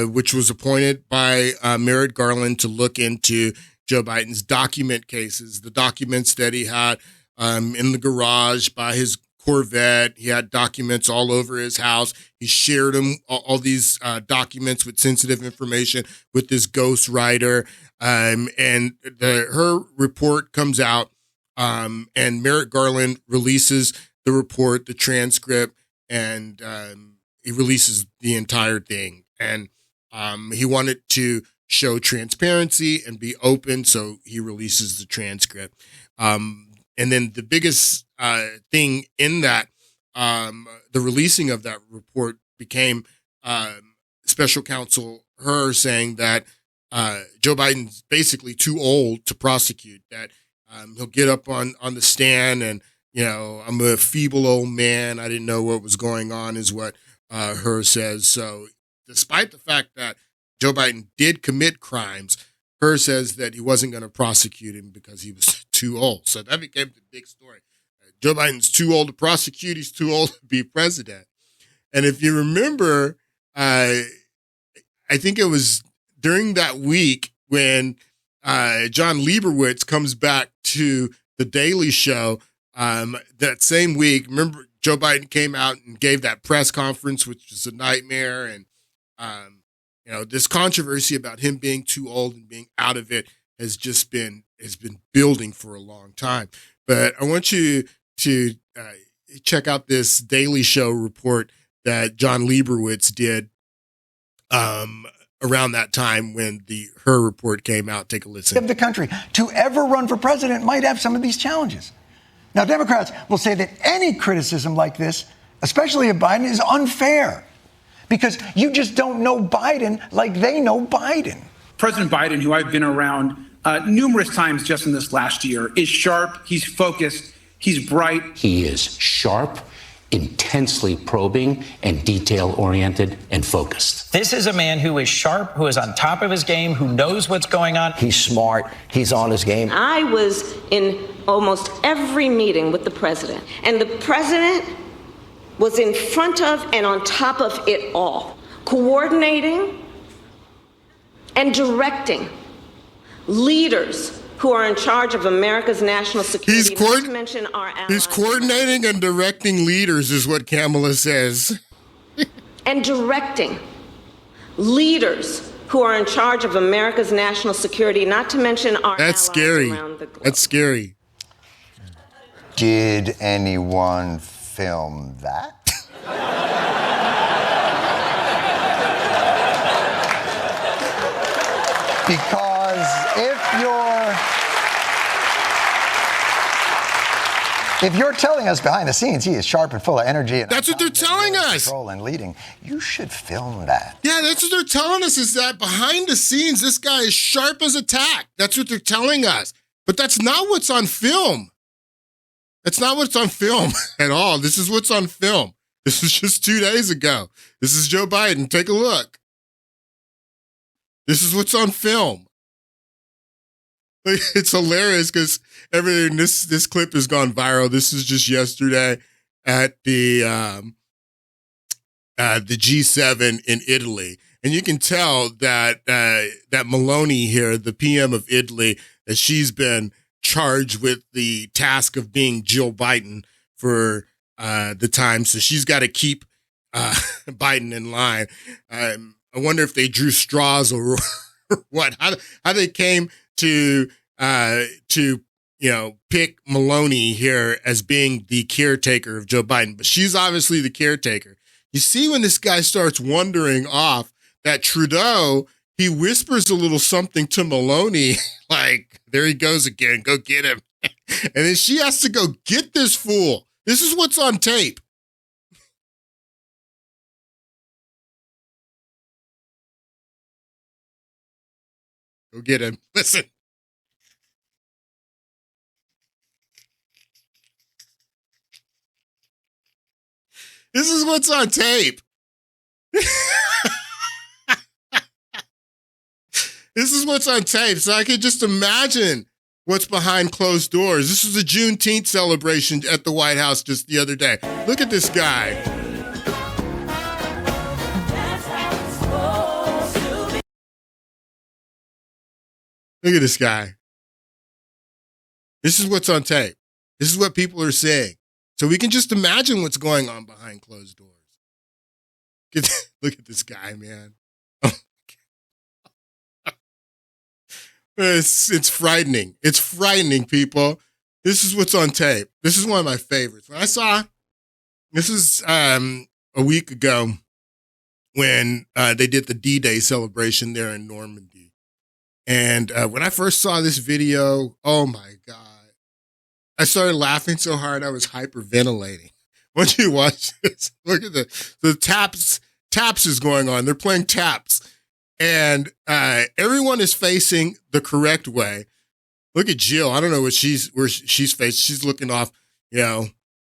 which was appointed by Merrick Garland to look into Joe Biden's document cases, the documents that he had in the garage by his Corvette. He had documents all over his house. He shared them, all these documents with sensitive information with this ghostwriter. And her report comes out, and Merrick Garland releases the report, the transcript, and he releases the entire thing. And he wanted to show transparency and be open, so he releases the transcript. And then the biggest thing in that, the releasing of that report became special counsel saying that Joe Biden's basically too old to prosecute, that he'll get up on the stand and, I'm a feeble old man. I didn't know what was going on, is what says. So despite the fact that Joe Biden did commit crimes, says that he wasn't going to prosecute him because he was too old. So that became the big story. Joe Biden's too old to prosecute. He's too old to be president. And if you remember, I think it was during that week when John Leibowitz comes back to The Daily Show that same week. Remember, Joe Biden came out and gave that press conference, which was a nightmare. And, this controversy about him being too old and being out of it has been building for a long time. But I want you to check out this Daily Show report that John Leibowitz did around that time when her report came out. Take a listen. Of the country to ever run for president might have some of these challenges. Now, Democrats will say that any criticism like this, especially of Biden, is unfair because you just don't know Biden like they know Biden. President Biden, who I've been around numerous times just in this last year, is sharp, he's focused, he's bright. He is sharp, intensely probing, and detail-oriented and focused. This is a man who is sharp, who is on top of his game, who knows what's going on. He's smart, he's on his game. I was in almost every meeting with the president, and the president was in front of and on top of it all, coordinating and directing leaders who are in charge of America's national security. Not to mention our allies. He's coordinating and directing leaders, is what Kamala says. And directing leaders who are in charge of America's national security, not to mention our allies around the globe. That's scary. Did anyone film that? Because if you're telling us behind the scenes he is sharp and full of energy, and that's what they're telling us, control and leading, you should film that. Yeah, that's what they're telling us, is that behind the scenes this guy is sharp as a tack. That's what they're telling us. But that's not what's on film. That's not what's on film at all. This is what's on film. This was just 2 days ago. This is Joe Biden. Take a look. This is what's on film. It's hilarious because everything, this clip has gone viral. This is just yesterday at the G7 in Italy. And you can tell that that Meloni here, the PM of Italy, that she's been charged with the task of being Jill Biden for the time. So she's got to keep Biden in line. I wonder if they drew straws or what, how they came to pick Meloni here as being the caretaker of Joe Biden. But she's obviously the caretaker. You see, when this guy starts wandering off, that Trudeau, he whispers a little something to Meloni, like, there he goes again, go get him. And then she has to go get this fool. This is what's on tape. Go get him. Listen. This is what's on tape. This is what's on tape. So I can just imagine what's behind closed doors. This was a Juneteenth celebration at the White House just the other day. Look at this guy. Look at this guy. This is what's on tape. This is what people are saying. So we can just imagine what's going on behind closed doors. Look at this guy, man. It's frightening. It's frightening, people. This is what's on tape. This is one of my favorites. When I saw, this was a week ago when they did the D-Day celebration there in Normandy. And when I first saw this video, oh my God, I started laughing so hard I was hyperventilating. Once you watch this, look at the taps is going on. They're playing taps. And everyone is facing the correct way. Look at Jill. I don't know where she's faced. She's looking off,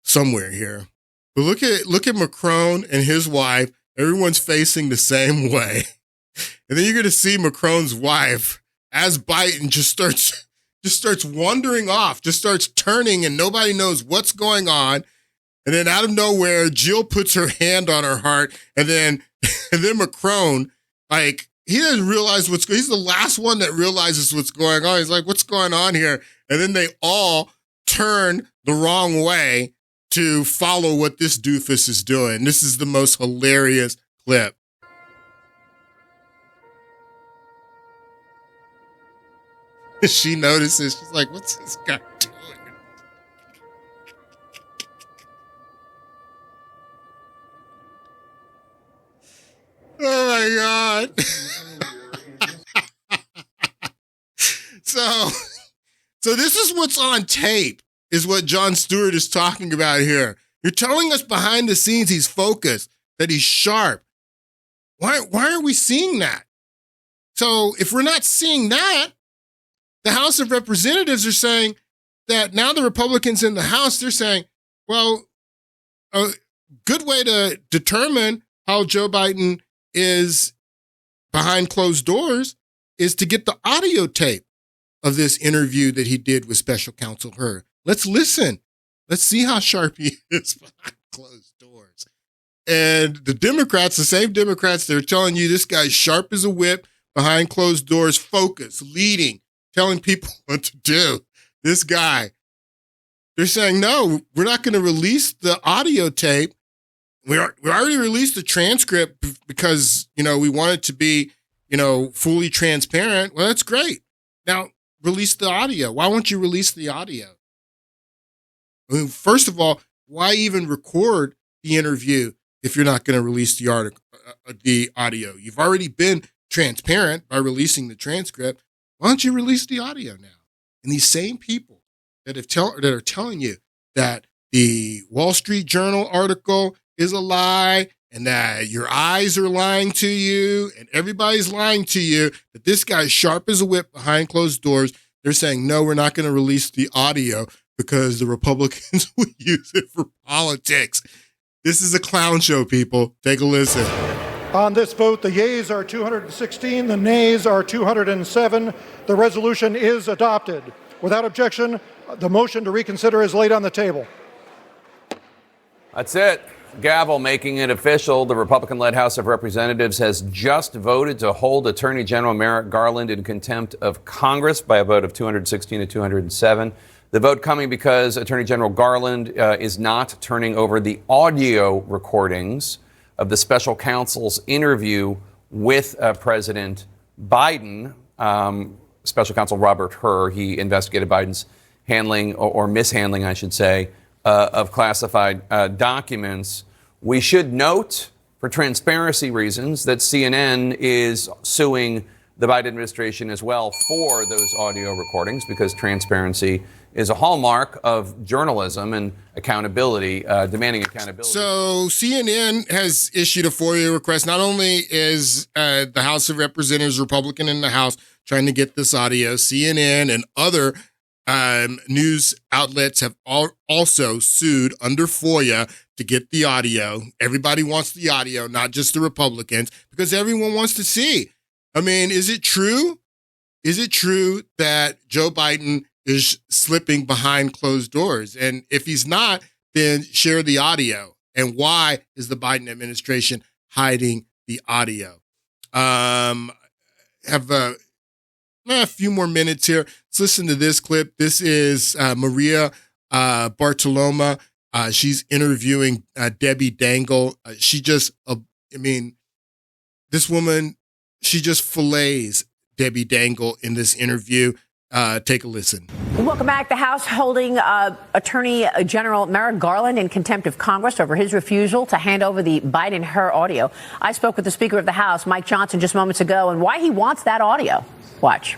somewhere here. But look at Macron and his wife. Everyone's facing the same way. And then you're going to see Macron's wife as Biden just starts wandering off, just starts turning, and nobody knows what's going on. And then out of nowhere, Jill puts her hand on her heart, and then Macron, he doesn't realize he's the last one that realizes what's going on. He's like, what's going on here? And then they all turn the wrong way to follow what this doofus is doing. This is the most hilarious clip. She notices, she's like, what's this guy doing? Oh my God. So this is what's on tape, is what Jon Stewart is talking about here. You're telling us behind the scenes he's focused, that he's sharp. Why are we seeing that? So if we're not seeing that, the House of Representatives are saying that now the Republicans in the House, they're saying, well, a good way to determine how Joe Biden is behind closed doors is to get the audio tape of this interview that he did with Special Counsel Hur. Let's listen. Let's see how sharp he is behind closed doors. And the Democrats, the same Democrats, they're telling you this guy's sharp as a whip, behind closed doors, focused, leading, telling people what to do. This guy, they're saying, no, we're not going to release the audio tape. We already released the transcript because, we want it to be, fully transparent. Well, that's great. Now, release the audio. Why won't you release the audio? I mean, first of all, why even record the interview if you're not going to release the audio? You've already been transparent by releasing the transcript. Why don't you release the audio now? And these same people that are telling you that the Wall Street Journal article is a lie and that your eyes are lying to you and everybody's lying to you, that this guy's sharp as a whip behind closed doors, they're saying, no, we're not going to release the audio because the Republicans will use it for politics. This is a clown show, people. Take a listen. On this vote, the yeas are 216, the nays are 207. The resolution is adopted. Without objection, the motion to reconsider is laid on the table. That's it. Gavel making it official. The Republican-led House of Representatives has just voted to hold Attorney General Merrick Garland in contempt of Congress by a vote of 216 to 207. The vote coming because Attorney General Garland is not turning over the audio recordings of the special counsel's interview with President Biden. Special counsel Robert Hur, he investigated Biden's handling or mishandling, I should say, of classified documents. We should note, for transparency reasons, that CNN is suing the Biden administration as well for those audio recordings, because transparency is a hallmark of journalism and accountability, demanding accountability. So CNN has issued a FOIA request. Not only is the House of Representatives Republican in the House trying to get this audio. CNN and other news outlets have also sued under FOIA to get the audio. Everybody wants the audio, not just the Republicans, because everyone wants to see. I mean, is it true? Is it true that Joe Biden is slipping behind closed doors? And if he's not, then share the audio. And why is the Biden administration hiding the audio? Have a few more minutes here. Let's listen to this clip. This is Maria Bartoloma. She's interviewing Debbie Dangle. This woman, she just fillets Debbie Dangle in this interview. Take a listen. Welcome back. The House holding Attorney General Merrick Garland in contempt of Congress over his refusal to hand over the Biden-Hur audio. I spoke with the Speaker of the House, Mike Johnson, just moments ago, and why he wants that audio. Watch.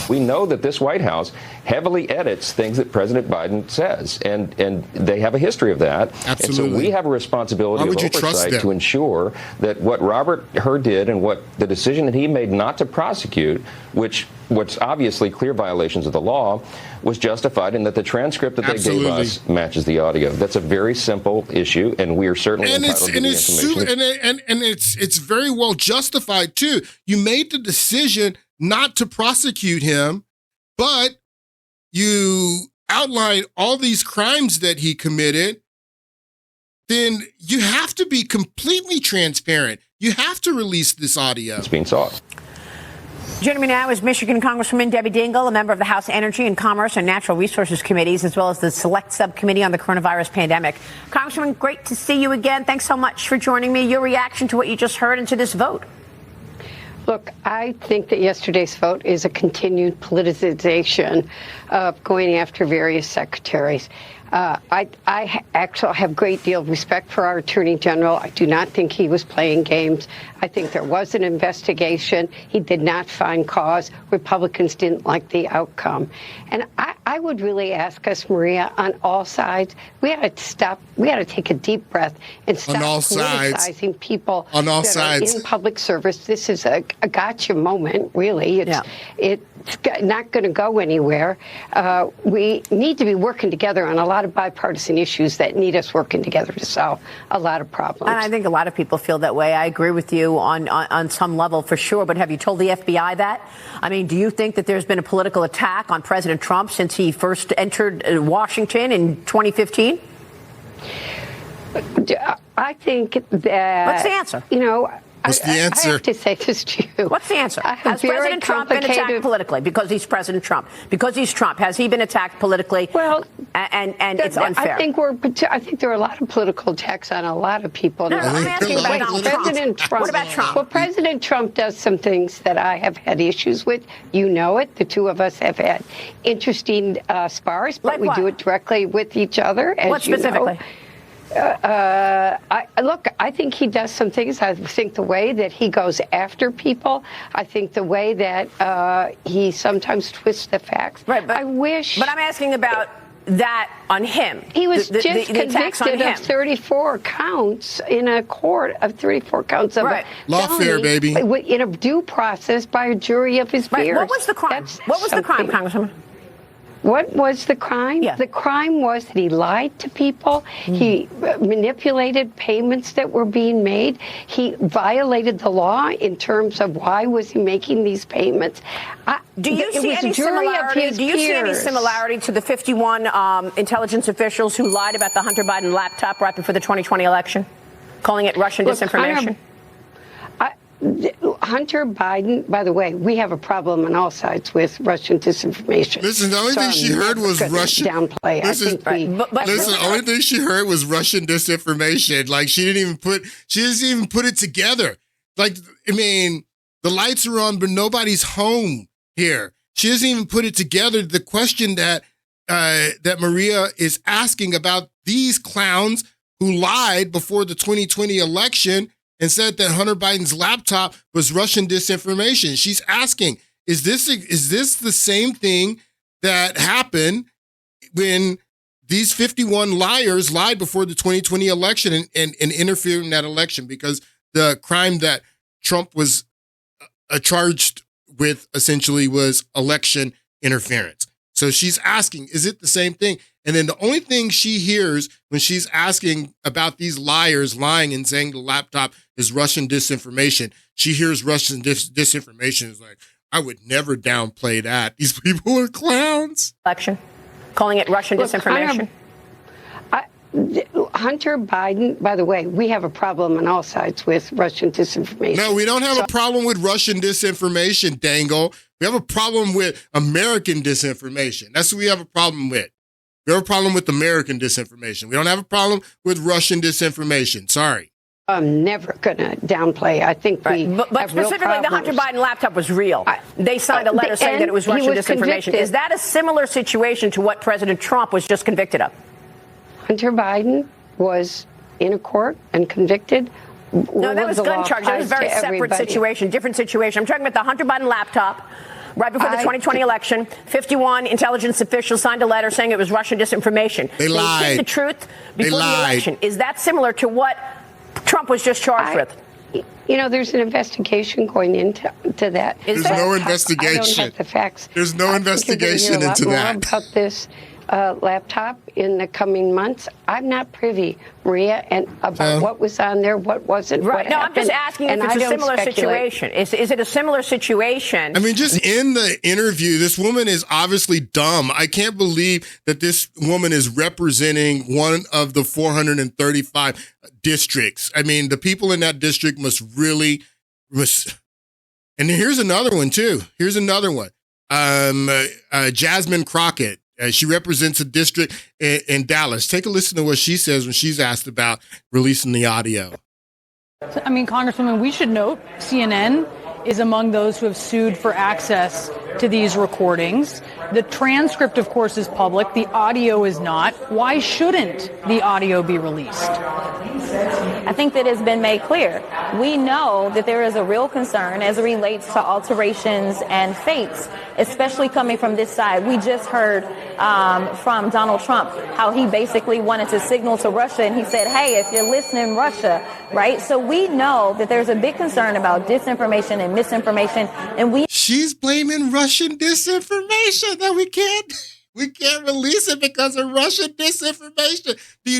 We know that this White House heavily edits things that President Biden says, and they have a history of that. Absolutely. And so we have a responsibility of oversight to ensure that what Robert Hur did and what the decision that he made not to prosecute, what's obviously clear violations of the law, was justified, and that the transcript that they gave us matches the audio. That's a very simple issue, and we are certainly entitled to the information. And it's very well justified too. You made the decision not to prosecute him, but you outline all these crimes that he committed, then you have to be completely transparent. You have to release this audio. It's being sought. Joining me now is Michigan Congresswoman Debbie Dangle, a member of the House Energy and Commerce and Natural Resources Committees, as well as the Select Subcommittee on the Coronavirus Pandemic. Congresswoman, great to see you again. Thanks so much for joining me. Your reaction to what you just heard and to this vote? Look, I think that yesterday's vote is a continued politicization of going after various secretaries. I actually have a great deal of respect for our Attorney General. I do not think he was playing games. I think there was an investigation. He did not find cause. Republicans didn't like the outcome. And I would really ask us, Maria, on all sides, we had to stop. We had to take a deep breath and stop politicizing people that are in public service. This is a gotcha moment, really. It's not going to go anywhere. We need to be working together on a lot of bipartisan issues that need us working together to solve a lot of problems. And I think a lot of people feel that way. I agree with you on some level for sure. But have you told the FBI that? I mean, do you think that there's been a political attack on President Trump since he first entered Washington in 2015? I think that... What's the answer? What's the answer? I have to say this to you. What's the answer? Has President Trump been attacked politically because he's President Trump? Because he's Trump, has he been attacked politically? Well, and it's unfair. I think there are a lot of political attacks on a lot of people. No, I'm asking about Donald President Trump. What about Trump? Well, President Trump does some things that I have had issues with. You know it. The two of us have had interesting spars, but we do it directly with each other. As what specifically? You know. I think he does some things. I think the way that he goes after people, I think the way that he sometimes twists the facts. Right, but I'm asking about that on him. He was the convicted of 34 counts in a court of 34 counts of lawfare, baby, in a due process by a jury of his peers. What was the crime? What was the crime, Congresswoman? What was the crime? Yeah. The crime was that he lied to people. He manipulated payments that were being made. He violated the law in terms of why was he making these payments. Do you see any similarity? Do you see any similarity to the 51 intelligence officials who lied about the Hunter Biden laptop right before the 2020 election, calling it Russian disinformation? Hunter Biden, by the way, we have a problem on all sides with Russian disinformation. Listen, the only thing she heard was Russian. Downplay. Listen, the only thing she heard was Russian disinformation. Like she didn't even put it together. Like, I mean, the lights are on, but nobody's home here. She doesn't even put it together. The question that Maria is asking about these clowns who lied before the 2020 election and said that Hunter Biden's laptop was Russian disinformation. She's asking, is this the same thing that happened when these 51 liars lied before the 2020 election and interfered in that election? Because the crime that Trump was charged with essentially was election interference. So she's asking, is it the same thing? And then the only thing she hears when she's asking about these liars lying and saying the laptop is Russian disinformation, she hears Russian disinformation. Is like, I would never downplay that. These people are clowns. Election, calling it Russian disinformation. Hunter Biden, by the way, we have a problem on all sides with Russian disinformation. No, we don't have a problem with Russian disinformation, Dangle. We have a problem with American disinformation. That's what we have a problem with. We have a problem with American disinformation. We don't have a problem with Russian disinformation. Sorry. I'm never going to downplay. I think we But have real specifically, the Hunter problems. Biden laptop was real. They signed a letter saying that it was Russian disinformation. Convicted. Is that a similar situation to what President Trump was just convicted of? Hunter Biden was in a court and convicted. No, that was gun charge. That was a very separate situation, different situation. I'm talking about the Hunter Biden laptop. Right before the 2020 election, 51 intelligence officials signed a letter saying it was Russian disinformation. They lied. Hid the truth before the election. Is that similar to what Trump was just charged with? You know, there's an investigation going into that. There's no investigation. I don't have the facts. There's no investigation into that. About this laptop in the coming months. I'm not privy, Maria, and about what was on there, what wasn't. Right. What no, happened, I'm just asking if it's a similar situation. Is it a similar situation? I mean, just in the interview, this woman is obviously dumb. I can't believe that this woman is representing one of the 435 districts. I mean, the people in that district must really. And here's another one too. Here's another one. Jasmine Crockett. She represents a district in Dallas. Take a listen to what she says when she's asked about releasing the audio. I mean, Congresswoman, we should note CNN is among those who have sued for access to these recordings. The transcript, of course, is public. The audio is not. Why shouldn't the audio be released? I think that it's been made clear. We know that there is a real concern as it relates to alterations and fakes, especially coming from this side. We just heard from Donald Trump how he basically wanted to signal to Russia, and he said, hey, if you're listening, Russia, right? So we know that there's a big concern about disinformation and misinformation, and she's blaming Russian disinformation that we can't release it because of Russian disinformation. Do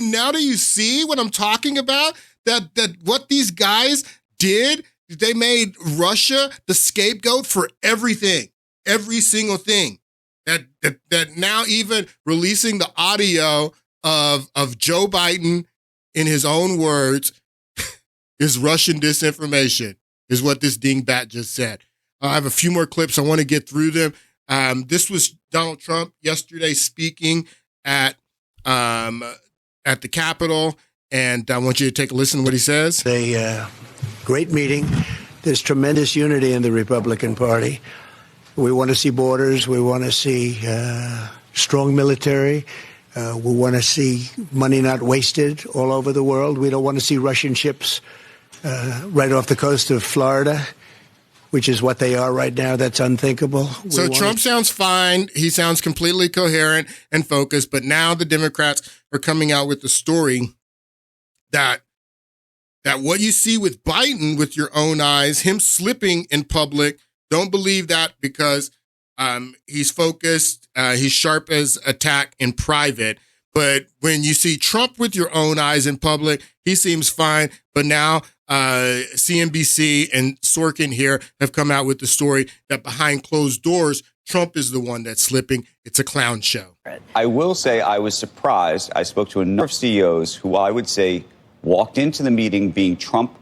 you see what I'm talking about? That what these guys did, they made Russia the scapegoat for everything, every single thing. That now even releasing the audio of Joe Biden in his own words is Russian disinformation, is what this dingbat just said. I have a few more clips. I want to get through them. This was Donald Trump yesterday speaking at the Capitol, and I want you to take a listen to what he says. A great meeting. There's tremendous unity in the Republican Party. We want to see borders. We want to see strong military. We want to see money not wasted all over the world. We don't want to see Russian ships right off the coast of Florida, which is what they are right now. That's unthinkable. So Trump sounds fine. He sounds completely coherent and focused. But now the Democrats are coming out with the story that what you see with Biden with your own eyes, him slipping in public, don't believe that because he's focused. He's sharp as a tack in private. But when you see Trump with your own eyes in public, he seems fine. But now CNBC and Sorkin here have come out with the story that behind closed doors, Trump is the one that's slipping. It's a clown show. I will say I was surprised. I spoke to a number of CEOs who I would say walked into the meeting being Trump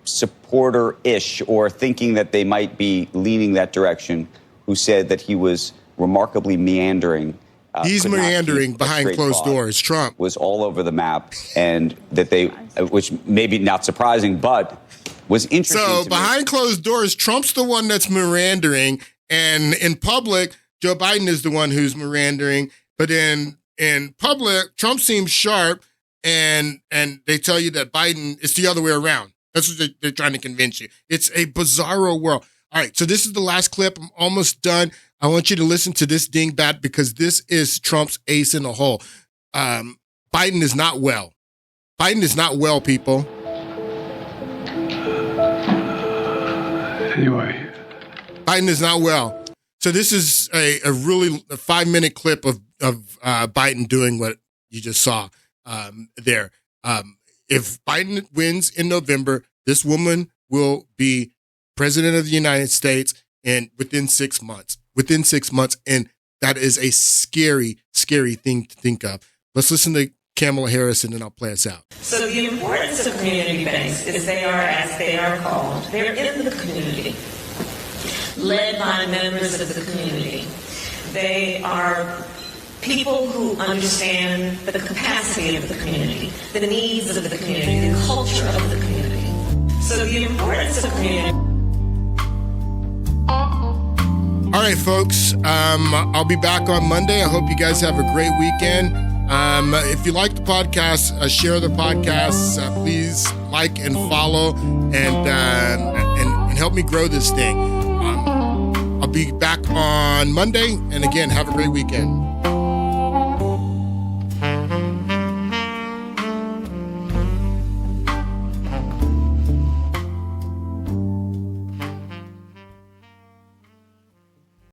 supporter-ish or thinking that they might be leaning that direction, who said that he was remarkably meandering. He's meandering behind closed doors. Trump was all over the map, and that they, which maybe not surprising, but was interesting. So behind closed doors, Trump's the one that's meandering, and in public, Joe Biden is the one who's meandering. But in public, Trump seems sharp, and they tell you that Biden, it's the other way around. That's what they're trying to convince you. It's a bizarro world. All right, so this is the last clip. I'm almost done. I want you to listen to this dingbat because this is Trump's ace in the hole. Biden is not well. Biden is not well, people. Anyway. Biden is not well. So this is a 5-minute clip of Biden doing what you just saw there. If Biden wins in November, this woman will be president of the United States and within 6 months. And that is a scary, scary thing to think of. Let's listen to Kamala Harris, and then I'll play us out. So the importance of community banks is they are, as they are called, they're in the community, led by members of the community. They are people who understand the capacity of the community, the needs of the community, the culture of the community. So the importance of community. All right, folks, I'll be back on Monday. I hope you guys have a great weekend. If you like the podcast, share the podcast. Please like and follow and help me grow this thing. I'll be back on Monday. And again, have a great weekend.